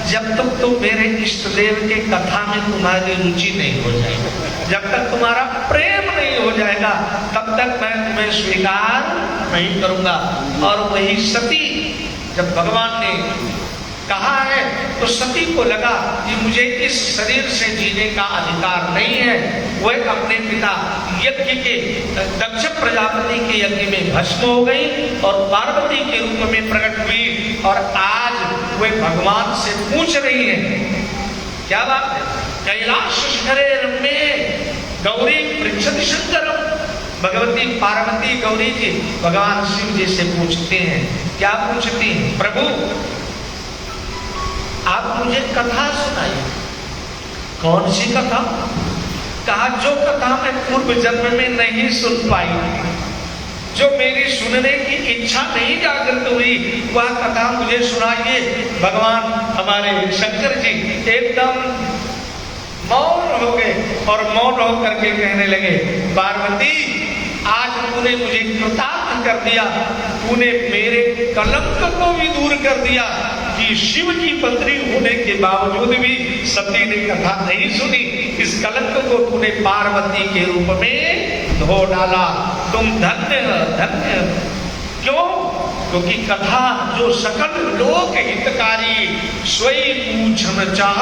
जब तक तो मेरे इष्ट देव के कथा में तुम्हारी रुचि नहीं हो जाएगी, जब तक तुम्हारा प्रेम नहीं हो जाएगा तब तक मैं तुम्हें स्वीकार नहीं करूंगा। और वही सती जब भगवान ने कहा है तो सती को लगा कि मुझे इस शरीर से जीने का अधिकार नहीं है। वह अपने पिता यज्ञ के दक्ष प्रजापति के यज्ञ में भस्म हो गई और पार्वती के रूप में प्रकट हुई और आज वे भगवान से पूछ रही है। क्या बात है? कैलाश शिखरे रम्ये गौरी पृच्छति शंकरम। भगवती पार्वती गौरी जी भगवान शिव जी से पूछते हैं। क्या पूछती हैं? प्रभु आप मुझे कथा सुनाइए। कौन सी कथा? कहा जो कथा मैं पूर्व जन्म में नहीं सुन पाई, जो मेरी सुनने की इच्छा नहीं जागृत हुई, वह कथा मुझे सुनाइए। भगवान हमारे शंकर जी एकदम मौन हो गए और मौन होकर के कहने लगे, पार्वती आज तूने मुझे कृतार्थ कर दिया, तूने मेरे कलंक को भी दूर कर दिया कि शिव की पत्नी होने के बावजूद भी सती ने कथा नहीं सुनी। इस कलंक को तूने पार्वती के रूप में धो डाला। तुम धन्य धन्य। क्यों? क्योंकि कथा जो सकल लोक हितकारी स्वयं पूछन चाह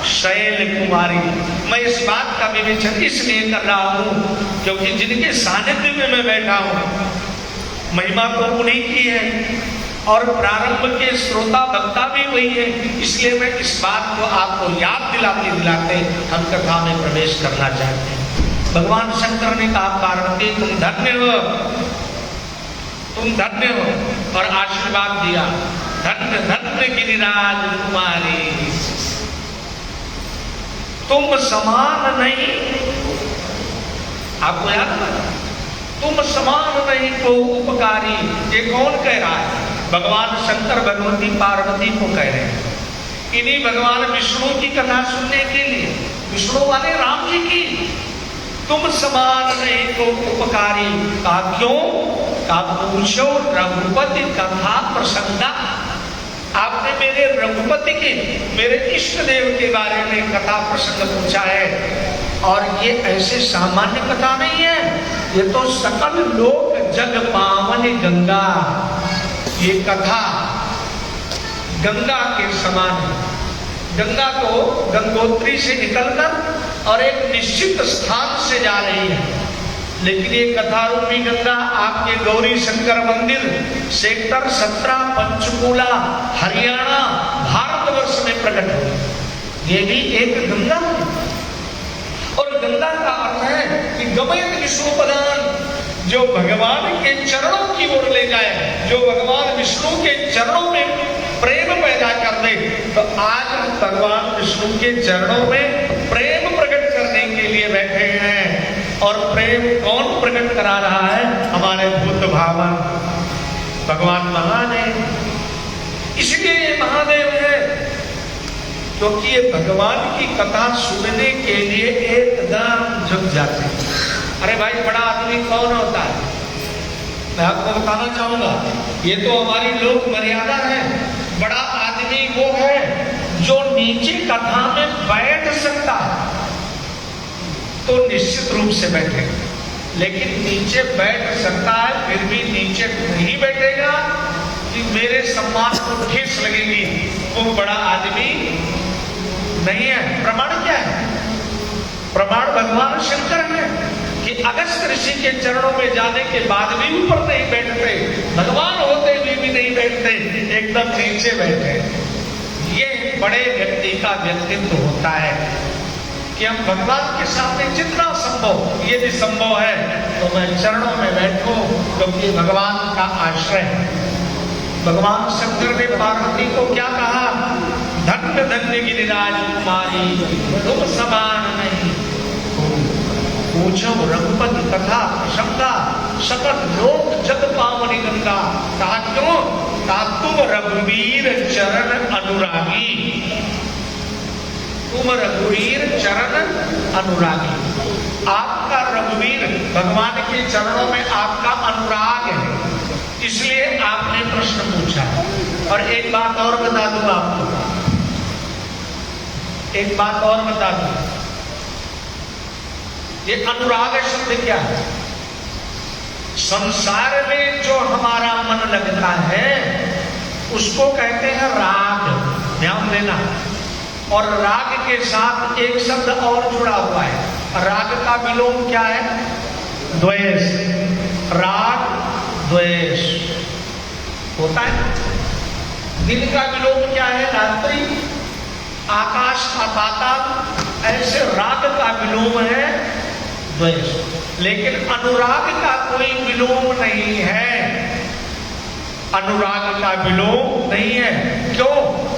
शैल कुमारी। मैं इस बात का विवेचन इसलिए कर रहा हूं क्योंकि जिनके सानिध्य में मैं बैठा हूं महिमा तो उन्हीं की है और प्रारंभ के श्रोता वक्ता भी वही है। इसलिए मैं इस बात को आपको याद दिलाते दिलाते हम कथा में प्रवेश करना चाहते हैं। भगवान शंकर ने कहा, पार्वती तुम धन्य हो, तुम धन्य हो, और आशीर्वाद दिया, धन्य धन्य गिरिराज कुमारी, तुम समान नहीं। आपको याद है? तुम समान नहीं को उपकारी। ये कौन कह रहा है? भगवान शंकर भगवती पार्वती को कह रहे हैं। इन्हीं भगवान विष्णु की कथा सुनने के लिए, विष्णु वाले राम जी की, तुम समान नहीं को उपकारी। कहा क्यों? कहा पूछो रघुपति कथा प्रसंगा। आपने मेरे रघुपति के, मेरे इष्ट देव के बारे में कथा प्रसंग पूछा है और ये ऐसे सामान्य कथा नहीं है, ये तो सकल लोक जग पावन गंगा। ये कथा गंगा के समान है। गंगा को गंगोत्री से निकलकर और एक निश्चित स्थान से जा रही है, लेकिन ये कथा रूपी गंगा आपके गौरी शंकर मंदिर सेक्टर 17 पंचकूला हरियाणा भारतवर्ष में प्रकट हुई। ये भी एक गंगा है और गंगा का अर्थ है कि गमयत विष्णुपदान, जो भगवान के चरणों की ओर ले जाए, जो भगवान विष्णु के चरणों में प्रेम पैदा कर दे। तो आज भगवान विष्णु के चरणों में प्रेम प्रकट करने के लिए बैठे हैं। और प्रेम कौन प्रकट करा रहा है? हमारे बुद्ध भावन भगवान महान है, इसलिए ये महादेव है, क्योंकि ये भगवान की कथा सुनने के लिए एकदम झुक जाते हैं। अरे भाई बड़ा आदमी कौन होता है? मैं आपको बताना चाहूंगा, ये तो हमारी लोक मर्यादा है। बड़ा आदमी वो है जो नीचे कथा में बैठ सकता है तो निश्चित रूप से बैठे, लेकिन नीचे बैठ सकता है फिर भी नीचे नहीं बैठेगा कि मेरे सम्मान को ठेस लगेगी, वो बड़ा आदमी नहीं है। प्रमाण क्या है? प्रमाण भगवान शंकर है कि अगस्त्य ऋषि के चरणों में जाने के बाद भी ऊपर नहीं बैठते, भगवान होते हुए भी नहीं बैठते, एकदम नीचे बैठे। ये बड़े व्यक्ति का व्यक्तित्व होता है कि हम भगवान के सामने जितना संभव, यदि संभव है तो मैं चरणों में बैठूं, क्योंकि भगवान का आश्रय है। भगवान शंकर ने पार्वती को क्या कहा? धन्य धन्य गिरिराज कुमारी, तुम समान नहीं। पूछो रघुपति कथा प्रसंगा, सकल लोक जग पावनी गंगा। कहा क्यों? कहा तुम रघुवीर चरण अनुरागी, तुम रघुवीर चरण अनुरागी। आपका रघुवीर भगवान के चरणों में आपका अनुराग है, इसलिए आपने प्रश्न पूछा। और एक बात और बता दूं आपको, एक बात और बता दूं, ये अनुराग शब्द क्या है? संसार में जो हमारा मन लगता है उसको कहते हैं राग, ध्यान देना। और राग के साथ एक शब्द और जुड़ा हुआ है, राग का विलोम क्या है? द्वेष। राग द्वेष होता है। दिन का विलोम क्या है? रात्रि। आकाश का पाताल, ऐसे राग का विलोम है द्वेष। लेकिन अनुराग का कोई विलोम नहीं है, अनुराग का विलोम नहीं है। क्यों?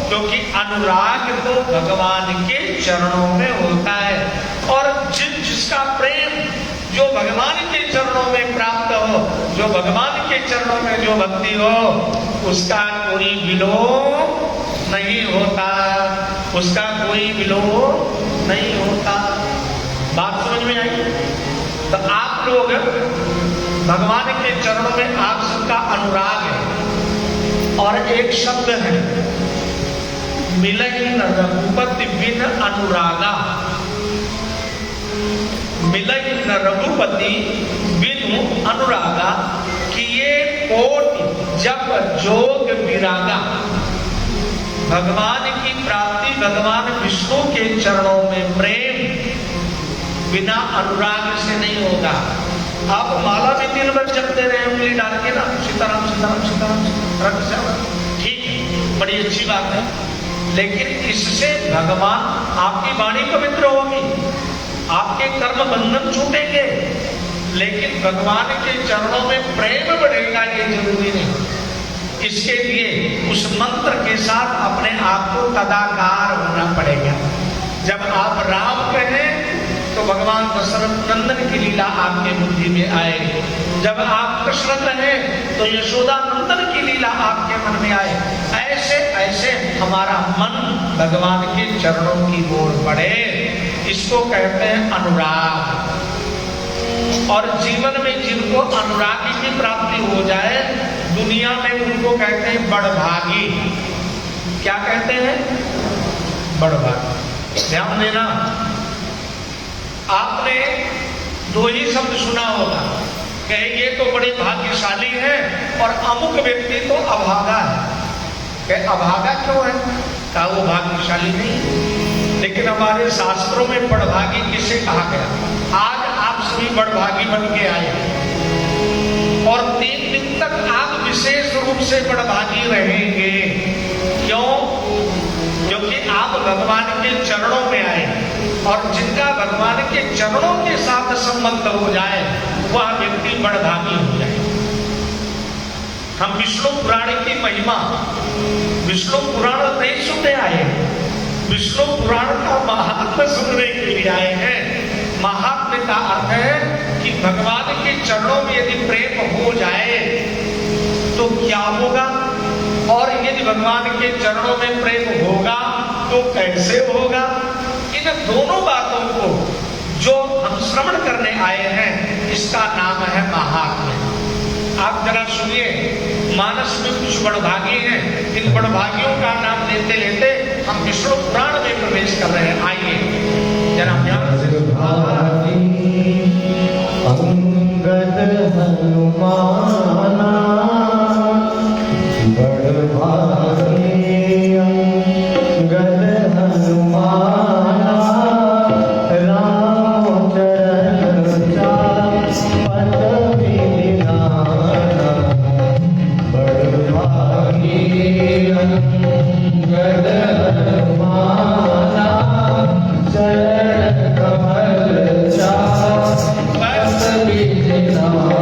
क्योंकि अनुराग तो भगवान के चरणों में होता है, और जिसका प्रेम जो भगवान के चरणों में प्राप्त हो, जो भगवान के चरणों में जो भक्ति हो, उसका कोई विलोम नहीं होता, उसका कोई विलोम नहीं होता। बात समझ में आई? तो आप लोग भगवान के चरणों में आप सबका अनुराग है। और एक शब्द है, मिलई न रघुपति बिन अनुरागा। मिलई न रघुपति बिनु अनुरागा, किए कोटि जप जोग विरागा। भगवान की प्राप्ति भगवान विष्णु के चरणों में प्रेम बिना अनुराग से नहीं होगा। आप माला भी दिन भर जपते रहे उंगली डाल के ना, सीताराम सीताराम सीताराम सीताराम, ठीक है, बड़ी अच्छी बात है। लेकिन इससे भगवान, आपकी वाणी पवित्र होगी, आपके कर्म बंधन छूटेंगे, लेकिन भगवान के चरणों में प्रेम बढ़ेगा ये जरूरी नहीं। इसके लिए उस मंत्र के साथ अपने आप को तदाकार होना पड़ेगा। जब आप राम कहें तो भगवान दशरथ नंदन की लीला आपके बुद्धि में आएगी। जब आप कृष्ण कहें तो यशोदा नंदन की लीला आपके मन में आए। ऐसे ऐसे हमारा मन भगवान के चरणों की ओर बढ़े, इसको कहते हैं अनुराग। और जीवन में जिनको अनुरागी की प्राप्ति हो जाए, दुनिया में उनको कहते हैं बड़भागी। क्या कहते हैं? बड़भागी। ध्यान देना, आपने दो ही शब्द सुना होगा, कहे ये तो बड़े भाग्यशाली है और अमुक व्यक्ति तो अभागा है। कहे अभागा क्यों है? कहा वो भाग्यशाली नहीं। लेकिन हमारे शास्त्रों में बड़भागी किसे कहा गया? आज आप सभी बड़भागी बन के आए और 3 दिन तक आप विशेष रूप से बड़भागी रहेंगे। क्यों? क्योंकि आप भगवान के चरणों में आए, और जिनका भगवान के चरणों के साथ संबंध हो जाए वह व्यक्ति बड़भागी हो जाए। हम विष्णु पुराण की महिमा, विष्णु पुराण नहीं सुनने आए, विष्णु पुराण का महात्म्य सुनने के लिए आए हैं। महात्म्य का अर्थ है कि भगवान के चरणों में यदि प्रेम हो जाए तो क्या होगा, और यदि भगवान के चरणों में प्रेम होगा तो कैसे होगा। इन दोनों बातों को जो हम श्रवण करने आए हैं, इसका नाम है महात्म्य। आप जरा सुनिए, मानस में कुछ बड़भागी हैं, इन बड़भागियों का नाम लेते लेते हम विष्णु पुराण में प्रवेश कर रहे हैं। आइए जरा ध्यान से। अंगद हनुमाना बड़भागी, अंगद हनुमाना राम चरण चाप पद विधाना। बड़भागी अंगद हनुमाना चरण कमल चाप पद विधाना।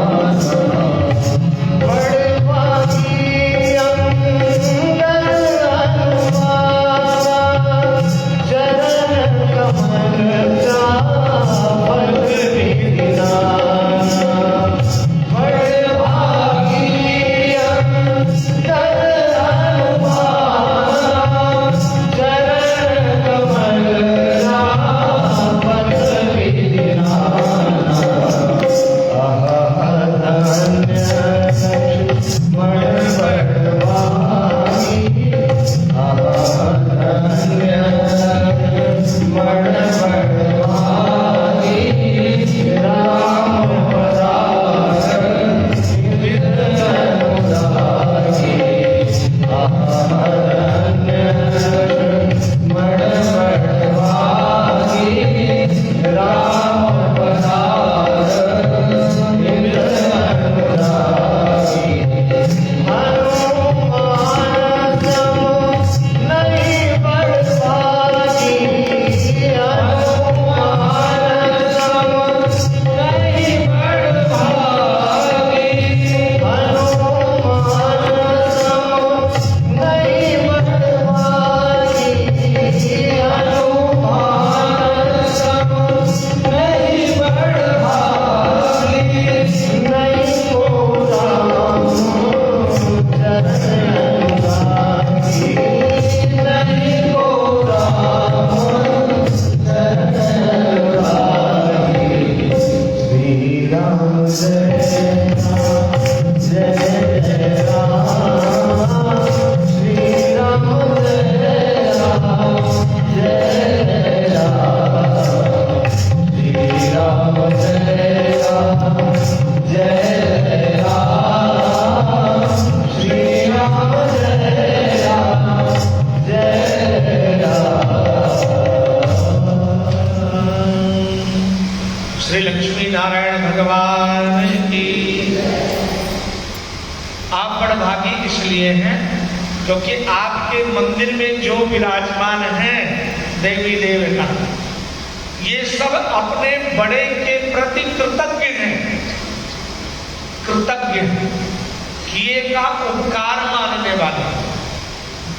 श्री लक्ष्मी नारायण भगवान की। आप बड़भागी इसलिए हैं क्योंकि आपके मंदिर में जो विराजमान हैं देवी देवता, ये सब अपने बड़े के प्रति कृतज्ञ हैं, कृतज्ञ किए का उपकार मानने वाले।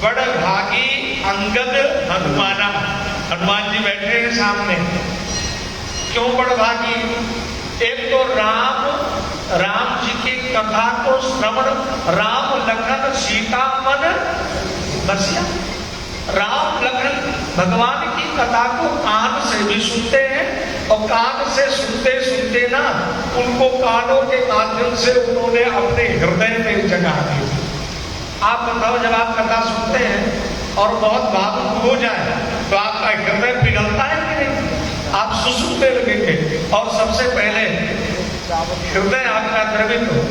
बड़भागी अंगद हनुमाना, हनुमान जी बैठे हैं सामने। क्यों बड़भागी? एक तो राम जी की कथा को श्रवण, राम लखन सीता मन बसिया। राम लखन भगवान की कथा को कान से भी सुनते हैं और कान से सुनते सुनते ना उनको कानों के माध्यम से उन्होंने अपने हृदय में जगा दी। आप बताओ, जब आप कथा सुनते हैं और बहुत भावुक हो जाए तो आपका हृदय पिघलता है कि नहीं? आप सुसुकने लगेंगे और सबसे पहले हृदय आपका द्रवित हो।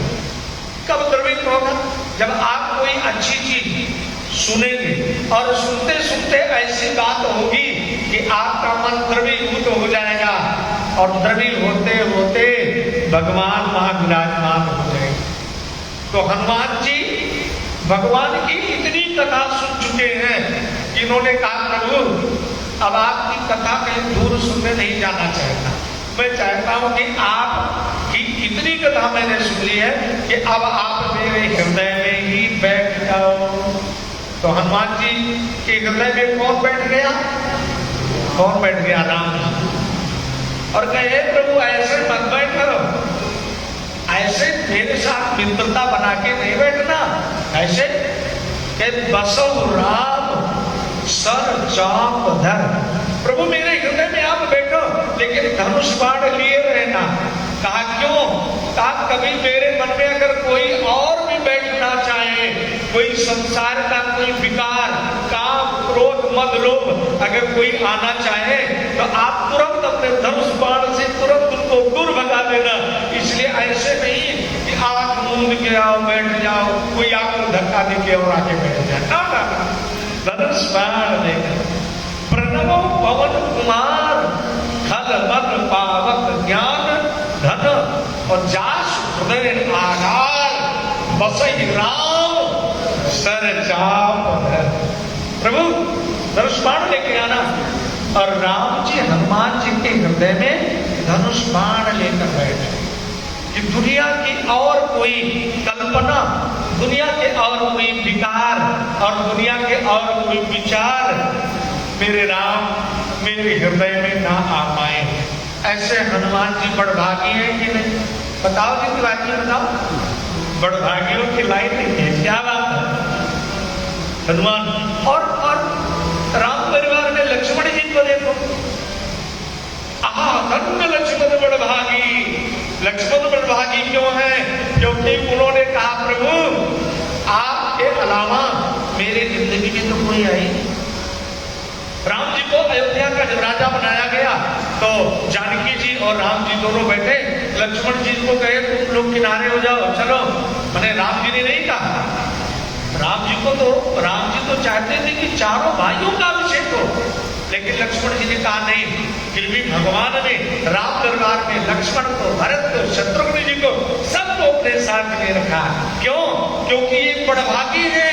कब द्रवित होगा? जब आप कोई अच्छी चीज सुनेंगे और सुनते सुनते ऐसी बात होगी कि आपका मन द्रवीभूत हो जाएगा और द्रवी होते होते भगवान वहां विराजमान हो जाएंगे। तो हनुमान जी भगवान की इतनी कथा सुन चुके हैं कि इन्होंने कहा, प्रभु अब आपकी कथा कहीं दूर सुनने नहीं जाना चाहता। मैं चाहता हूं कि आपकी इतनी कथा मैंने सुन ली है कि अब आप मेरे हृदय में ही बैठ जाओ। तो हनुमान जी के हृदय में कौन बैठ गया? कौन बैठ गया? राम जी। और कहे, प्रभु ऐसे मत बैठो, ऐसे मेरे साथ मित्रता बना के नहीं बैठना। ऐसे कि बसो राम सर चाप धर। प्रभु मेरे हृदय में आप बैठो, लेकिन धनुष बाण लिए रहना। कहा क्यों? कहा कभी मेरे मन में अगर कोई और भी बैठना चाहे, कोई संसार का कोई विकार, काम, क्रोध, मद, लोभ अगर कोई आना चाहे तो आप तुरंत अपने धनुष बाण से तुरंत उनको दूर भगा देना। इसलिए ऐसे नहीं कि आंख मूंद के आओ बैठ जाओ, कोई आपको धक्का दे के और आके बैठ जाए। ना ना, धनुष बाण देकर प्रणवो पवन कुमार खल मल पावक ज्ञान धन और जास हृदय आधार बसई राम सर चाप। प्रभु धनुष बाण लेके आना। और राम जी हनुमान जी के हृदय में धनुष बाण लेकर बैठे कि दुनिया की और कोई कल्पना, दुनिया के और कोई विकार और दुनिया के और कोई विचार मेरे राम मेरे हृदय में ना आ पाए। ऐसे हनुमान जी बड़भागी हैं कि नहीं? बताओ जी, दिवाली बताओ। बड़भागियों की लाइन नहीं है, क्या बात है? हनुमान और राम परिवार में लक्ष्मण जी को देखो। आहा, धन्य लक्ष्मण बड़भागी। लक्ष्मण बड़भागी क्यों है? क्योंकि उन्होंने कहा, प्रभु आपके अलावा मेरे जिंदगी में तो कोई आई नहीं। राम जी को अयोध्या का जब राजा बनाया गया तो जानकी जी और राम जी दोनों बैठे। लक्ष्मण जी को कहे, तुम लोग किनारे हो जाओ, चलो। मैंने राम जी ने नहीं कहा। राम जी तो चाहते थे कि चारों भाइयों का अभिषेक हो, लेकिन लक्ष्मण जी ने कहा नहीं। फिर भी भगवान ने राम दरबार में लक्ष्मण को, भरत को, शत्रुघ्न जी को सबको अपने साथ में रखा। क्यों? क्योंकि ये बड़भागी है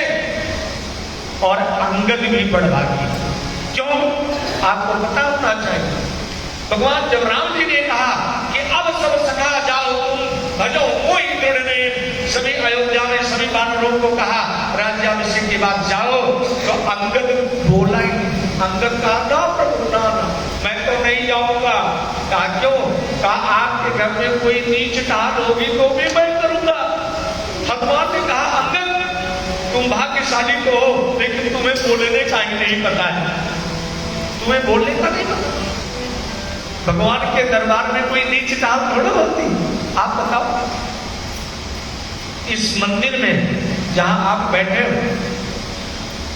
और अंगद भी बड़भागी। क्यों? आपको पता होना चाहिए। भगवान जब राम जी ने कहा कि अब सब सखा जाओ, भजो कोई दृढ़ ने, सभी अयोध्या में सभी वानरों को कहा राज्याभिषेक के बाद जाओ, तो अंगद बोला ही। अंगद कहा, ना प्रभु ना, मैं तो नहीं जाऊंगा। कहा क्यों? कहा आपके घर में कोई नीच टाल होगी तो भी मैं करूंगा। भगवान ने कहा, अंगद तुम भाग्यशाली तो हो, लेकिन तुम्हें बोलने का ही नहीं पता है। तुम्हें बोलने का नहीं पता। भगवान के दरबार में कोई नीच टाल थोड़ा होती। आप बताओ, इस मंदिर में जहां आप बैठे हो,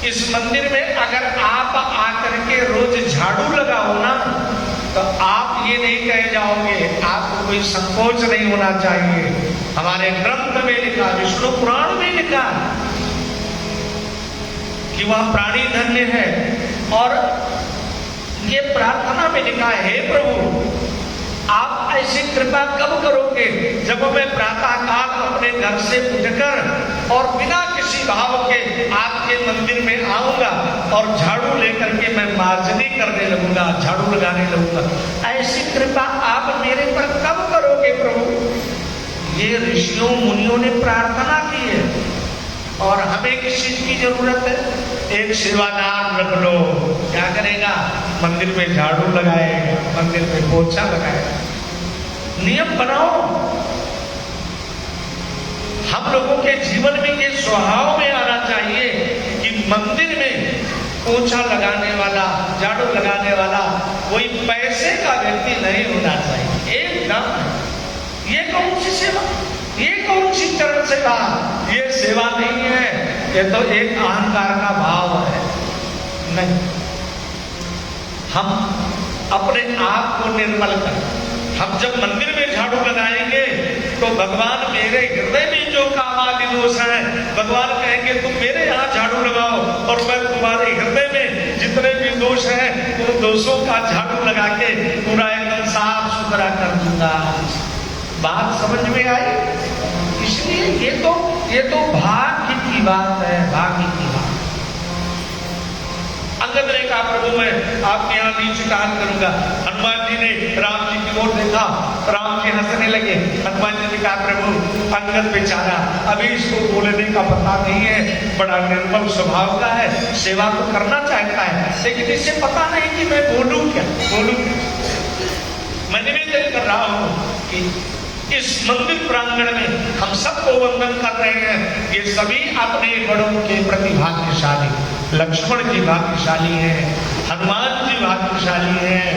इस मंदिर में अगर आप आकर के रोज झाड़ू लगाओ ना, तो आप ये नहीं कह जाओगे, आपको कोई संकोच नहीं होना चाहिए। हमारे ग्रंथ में लिखा, विष्णु पुराण में लिखा कि वह प्राणी धन्य है, और ये प्रार्थना में लिखा है, हे प्रभु आप ऐसी कृपा कब करोगे जब मैं प्रातः काल अपने घर से उठकर और बिना किसी भाव के आपके मंदिर में आऊंगा और झाड़ू लेकर के मैं मार्जनी करने लगूंगा, झाड़ू लगाने लगूंगा। ऐसी कृपा आप मेरे पर कब करोगे प्रभु? ये ऋषियों मुनियों ने प्रार्थना की है, और हमें किस चीज की जरूरत है? एक सेवादार रख लो, क्या करेगा? मंदिर में झाड़ू लगाएगा, मंदिर में पोछा लगाएगा। नियम बनाओ। हम लोगों के जीवन में ये स्वभाव में आना चाहिए कि मंदिर में पोछा लगाने वाला, झाड़ू लगाने वाला कोई पैसे का व्यक्ति नहीं होना चाहिए। एकदम। ये कौन सी सेवा, ये कौन सी चरण सेवा? ये सेवा नहीं है, ये तो एक अहंकार का भाव है। नहीं, हम अपने आप को निर्मल कर, हम जब मंदिर में झाड़ू लगाएंगे तो भगवान मेरे हृदय में जो कामादि दोष है, भगवान कहेंगे तुम मेरे यहाँ झाड़ू लगाओ और मैं तुम्हारे हृदय में जितने भी दोष हैं उन दोषों का झाड़ू लगा के पूरा एकदम साफ सुथरा कर दूंगा। बात समझ में आई? इसलिए ये तो भाग्य की बात है, भाग्य की बात। अंगद ने कहा प्रभु मैं आपके यहाँ नीच काल करूंगा। हनुमान जी ने राम जी की ओर देखा, राम जी हंसने लगे। हनुमान जी ने कहा प्रभु अंगद बेचारा अभी इसको बोलने का पता नहीं है, बड़ा निर्मल स्वभाव का है, सेवा तो करना चाहता है, लेकिन इसे पता नहीं कि मैं बोलूं क्या। मैं निवेदन कर रहा हूं कि इस मंदिर प्रांगण में हम सबको वंदन कर रहे हैं। ये सभी अपने बड़ों के प्रति भाग्यशाली, लक्ष्मण जी भाग्यशाली हैं, हनुमान जी भाग्यशाली हैं,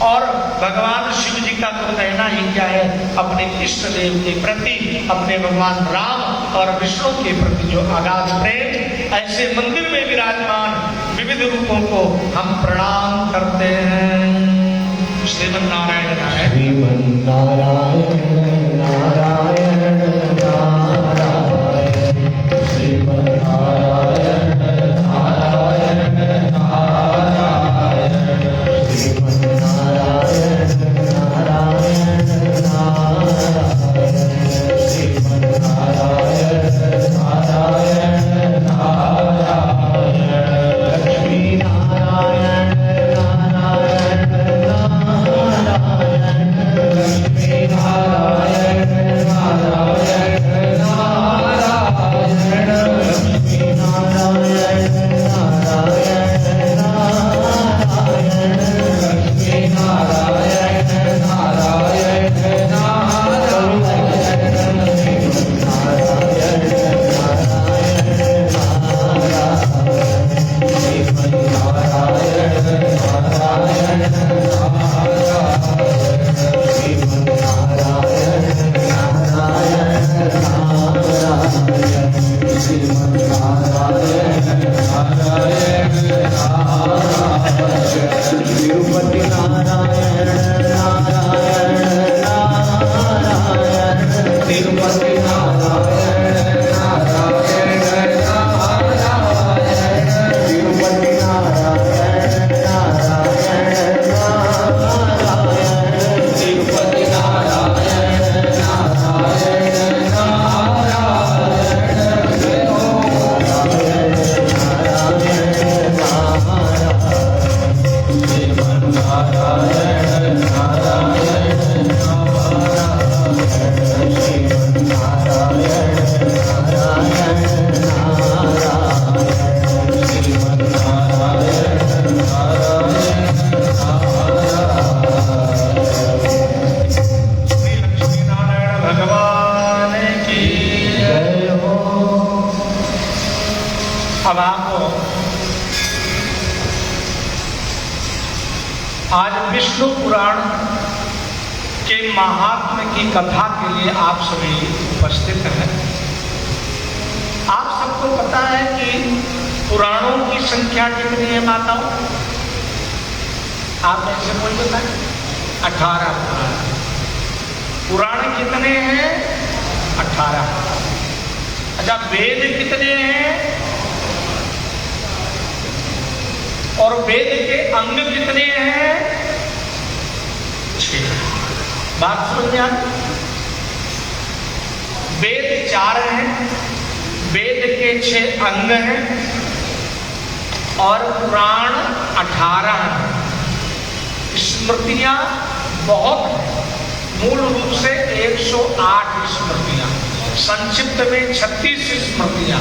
और भगवान शिव जी का तो कहना ही क्या है, अपने इष्ट देव के प्रति, अपने भगवान राम और विष्णु के प्रति जो अगाध प्रेम, ऐसे मंदिर में विराजमान विविध रूपों को हम प्रणाम करते हैं। श्रीमन नारायण नारायण, श्रीमन नारायण नारायण नारायण, श्रीमन नारायण नारायण नारायण, श्रीमन नारायण नारायण नारायण, श्रीमन नारायण नारायण नारायण, लक्ष्मी नारायण नारायण नारायण, लक्ष्मी नारायण नारायण नारायण, लक्ष्मी नारायण नारायण नारायण, लक्ष्मी नारायण नारायण तिरुपति नारायण नारायण नारायण, तिरुपति नारायण नारायण नारायण, तिरुपति नारायण नारायण नारायण, तिरुपति नारायण नारायण अब आप आज विष्णु पुराण के महात्मा की कथा के लिए आप सभी उपस्थित हैं। आप सबको पता है कि पुराणों की संख्या कितनी है माताओं? आप ऐसे बोल बताएं। 18 पुराण कितने हैं? 18। अच्छा, वेद कितने हैं? और वेद के अंग कितने हैं? 6। बात समझ में आ गई? वेद 4 हैं, वेद के 6 अंग हैं और पुराण 18 हैं। स्मृतियां बहुत हैं, मूल रूप से 108 स्मृतियां, संक्षिप्त में 36 स्मृतियां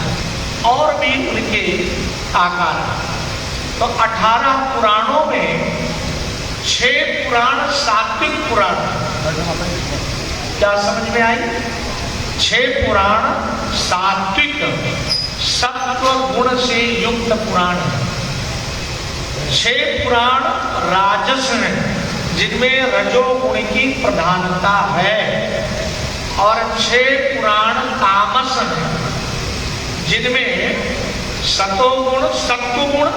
और भी उनके आकार हैं। तो 18 पुराणों में 6 पुराण सात्विक पुराण। क्या समझ में आई? 6 पुराण सात्विक सत्व गुण से युक्त पुराण है। 6 पुराण राजस हैं, जिनमें रजोगुण की प्रधानता है, और 6 पुराण तामस हैं, जिनमें सतोगुण सत्वगुण,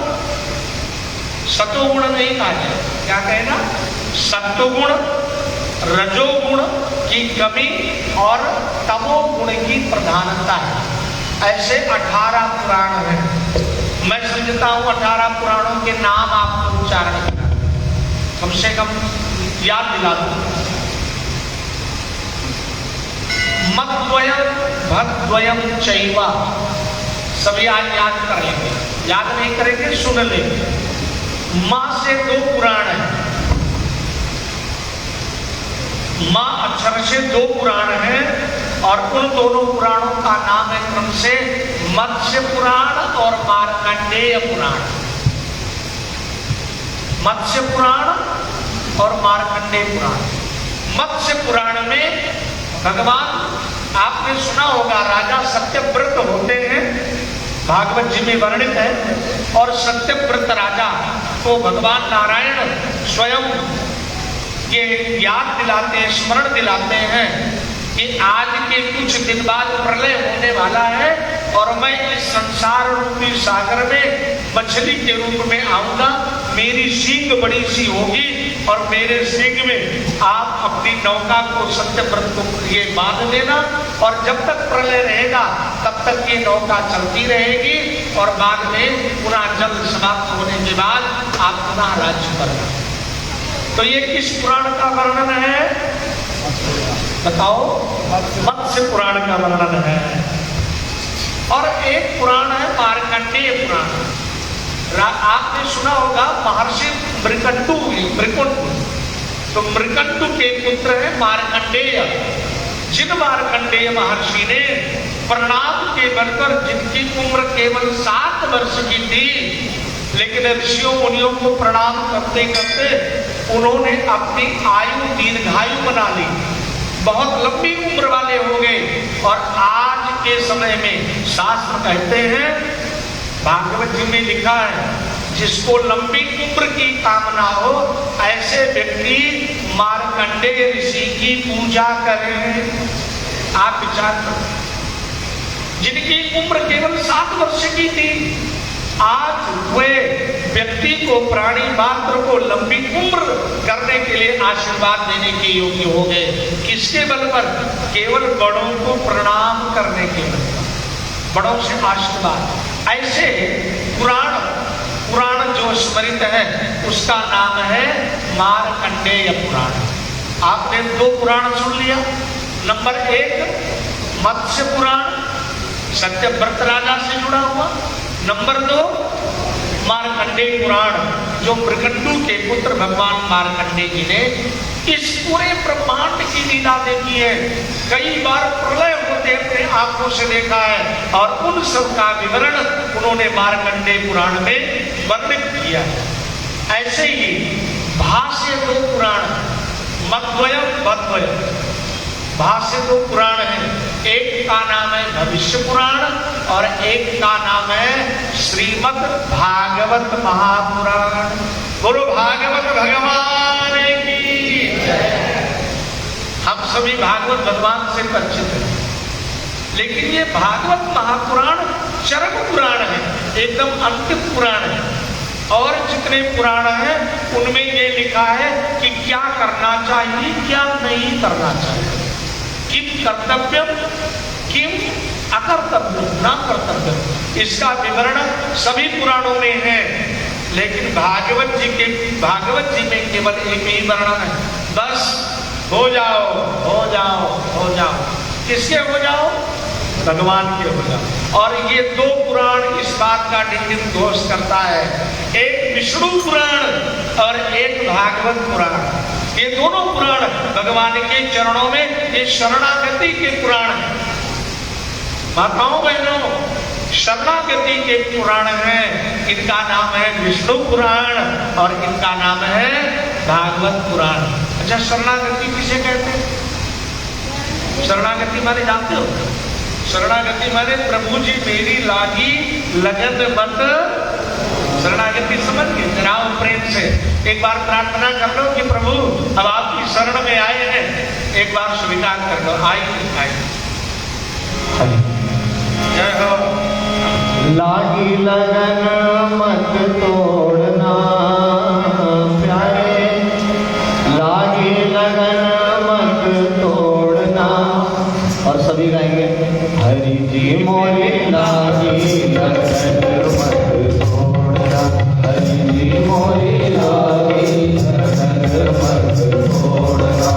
सतोगुण नहीं कहा जाए, क्या कहना, सत्वगुण, रजोगुण की कमी और तमोगुण की प्रधानता है। ऐसे 18 पुराण हैं। मैं समझता हूं 18 पुराणों के नाम आपको उच्चारण करना, कम से कम याद दिला दूं। मद्वयम भद्वयम चैवा, सभी आज याद कर लेंगे, याद नहीं करेंगे सुन लेंगे। मां से 2 पुराण है, मां अक्षर से 2 पुराण हैं, और उन दोनों पुराणों का नाम है क्रम से मत्स्य पुराण और मार्कंडेय पुराण। मत्स्य पुराण और मार्कंडेय पुराण। मत्स्य पुराण में भगवान, आपने सुना होगा, राजा सत्यव्रत होते हैं, भागवत जी में वर्णित है, और सत्यव्रत राजा को भगवान नारायण स्वयं ये याद दिलाते हैं, स्मरण दिलाते हैं कि आज के कुछ दिन बाद प्रलय होने वाला है, और मैं इस संसार रूपी सागर में मछली के रूप में आऊंगा, मेरी सींग बड़ी सी होगी, और मेरे सींग में आप अपनी नौका को सत्यव्रत को ये बांध देना, और जब तक प्रलय रहेगा तब तक ये नौका चलती रहेगी, और बाद में पुनः जल समाप्त होने के बाद आप पुनः राज्य करना। तो ये किस पुराण का वर्णन है बताओ? मत्स्य पुराण का वर्णन है। और एक पुराण है मार्कंडेय पुराण। आपने सुना होगा महर्षि मृकंडु, तो मृकंडु के पुत्र है मार्कंडेय। जिन मार्कंडेय महर्षि ने प्रणाम के बनकर, जिनकी उम्र केवल 7 वर्ष की थी, लेकिन ऋषियों मुनियों को प्रणाम करते करते उन्होंने अपनी आयु दीर्घायु बना ली, बहुत लंबी उम्र वाले हो गए। और आज के समय में शास्त्र कहते हैं, भागवत जी में लिखा है, जिसको लंबी उम्र की कामना हो, ऐसे व्यक्ति मार्कंडेय ऋषि की पूजा करें। आप विचार करो, जिनकी उम्र केवल 7 वर्ष की थी, आज वे व्यक्ति को, प्राणी मात्र को लंबी उम्र करने के लिए आशीर्वाद देने के योग्य हो गए। किसके बल पर? केवल बड़ों को प्रणाम करने के बल पर, बड़ों से आशीर्वाद। ऐसे पुराण जो स्मरित है उसका नाम है मार्कंडेय पुराण। आपने 2 पुराण सुन लिया। नंबर 1 मत्स्य पुराण, सत्यव्रत राजा से जुड़ा हुआ। नंबर 2 मार्कंडेय पुराण, जो मृकंडु के पुत्र भगवान मार्कंडेय जी ने इस पूरे ब्रह्मांड की लीला देखी है। कई बार प्रलय होते अपने आंखों से देखा है, और उन सब का विवरण उन्होंने मार्कंडेय पुराण में वर्णित किया है। ऐसे ही भाष्य 2 पुराण, मद्वयम भद्वयम, भाष्य 2 पुराण है। एक का नाम है भविष्य पुराण, और एक का नाम है श्रीमद् भागवत महापुराण। बोलो भागवत भगवान की। आप सभी भागवत भगवान से परिचित हैं, लेकिन ये भागवत महापुराण चरम पुराण है, एकदम अंतिम पुराण है। और जितने पुराण हैं उनमें ये लिखा है कि क्या करना चाहिए, क्या नहीं करना चाहिए, किम कर्तव्यम, किम अकर्तव्यम, ना कर्तव्यम, इसका विवरण सभी पुराणों में है। लेकिन भागवत जी में केवल एक ही वर्णन है, बस हो जाओ हो जाओ हो जाओ। किसके हो जाओ? भगवान के हो जाओ। और ये दो पुराण इस बात का डिंडिम घोष करता है, एक विष्णु पुराण और एक भागवत पुराण। ये दोनों पुराण भगवान के चरणों में ये शरणागति के पुराण है। माताओं बहनों, शरणागति के पुराण हैं, इनका नाम है विष्णु पुराण और इनका नाम है भागवत पुराण। अच्छा, शरणागति किसे कहते हैं? शरणागति माने जानते हो? शरणागति माने प्रभु जी मेरी लागी लगन मत। शरणागति समझ गए? जरा प्रेम से एक बार प्रार्थना कर लो कि प्रभु अब आपकी शरण में आए हैं, एक बार स्वीकार कर लो। आइए जय हो। लागी लगन मत तोड़ना प्यारे, लागी लगन मत तोड़ना। और सभी गाएंगे, हरि जी मोरी लागी लगन मत तोड़ना, हरि जी मोरी लागी लगन मत तोड़ना,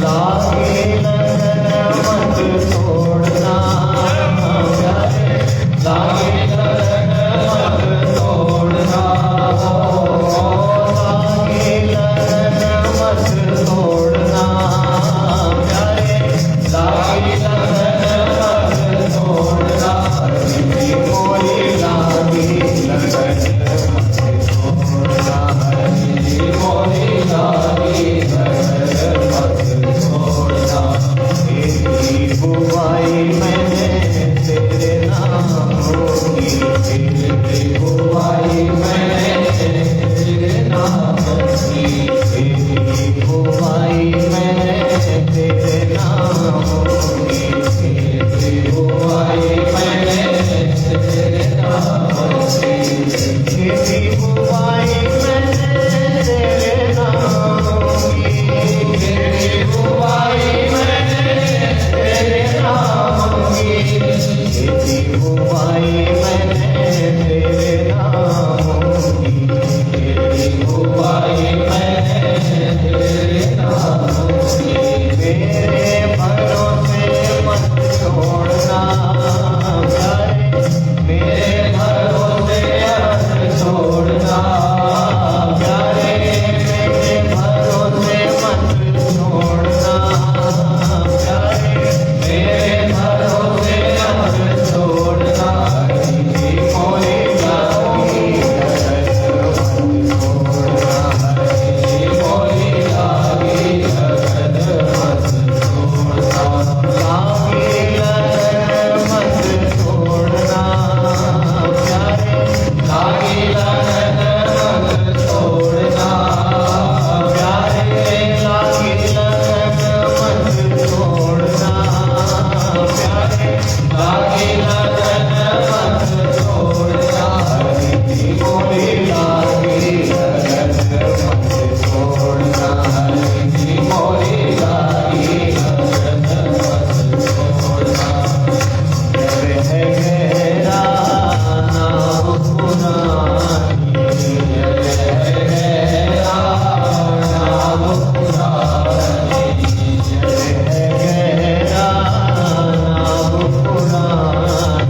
लागी लगन मत तोड़ना प्यारे, लागी लगन मत तोड़ना, लागी लगन मत तोड़ना प्यारे, लागी लगन मत तोड़ना, हरि जी मोरी लागी लगन मत तोड़ना, हरि जी मोरी लागी लगन मत तोड़ना। तेरी बुआई मैंने तेरे नाम होगी, तेरी बुआई मैंने तेरे नाम होगी, तेरी बुआई मैंने तेरे नाम होगी, तेरी बुआई मैंने तेरे नाम होगी, तेरी बुआई मैंने तेरे नाम होगी, तेरी बुआई मैंने तेरे नाम होगी, तेरी बुआई मैंने तेरे नाम होगी, तेरी बुआई मैंने तेरे नाम होगी। मेरे भरोसे मत छोड़ना प्यारे, मेरे भरोसे मत छोड़ना प्यारे, मेरे भरोसे मत छोड़ना प्यारे, मेरे भरोसे मत छोड़ना, हरि जी मोरी लागी लगन मत छोड़ना, हरि जी मोरी लागी लगन मत छोड़ना, लागी लगन मत छोड़ना प्यारे, लागी लगन मत छोड़ना प्यारे, लागी लगन मत छोड़ना प्यारे, लागी लगन मत छोड़ना, हरि जी मोरी लागी लगन मत छोड़ना, हरि जी मोरी लागी लगन मत छोड़ना। रह गहरा नाम पुरानी, रह गहरा नाम पुरानी, रह गहरा नाम पुरानी,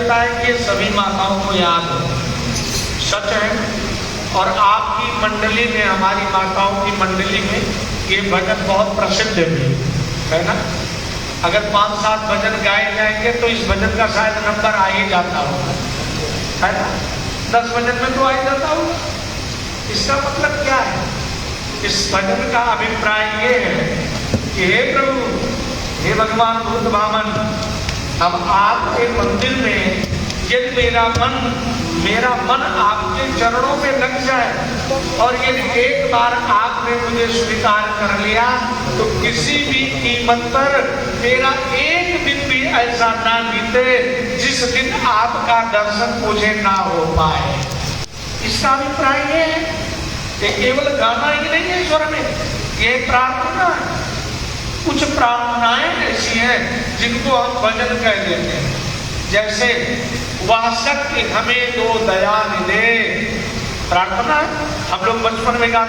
लगता है कि ये सभी माताओं को याद हो, सच है। और आपकी मंडली में, हमारी माताओं की मंडली में ये भजन बहुत प्रसिद्ध है ना। अगर 5-7 भजन गाए जाएंगे तो इस भजन का शायद नंबर आ ही जाता होगा, है ना। 10 भजन में तो आ ही जाता होगा। इसका मतलब क्या है? इस भजन का अभिप्राय ये है कि हे प्रभु, हे भगवान बुद्ध वामन, अब आपके मंदिर में यदि मेरा मन आपके चरणों में लग जाए और यदि एक बार आपने मुझे स्वीकार कर लिया तो किसी भी कीमत पर मेरा एक दिन भी ऐसा ना बीते जिस दिन आपका दर्शन मुझे ना हो पाए। इसका अभिप्राय ये है कि केवल गाना ही नहीं है स्वर में, ये प्रार्थना है। कुछ प्रार्थनाएं ऐसी हैं जिनको हम भजन कह देते हैं, जैसे वह शक्ति हमें दो दया दे, प्रार्थना है। हम लोग बचपन में गाना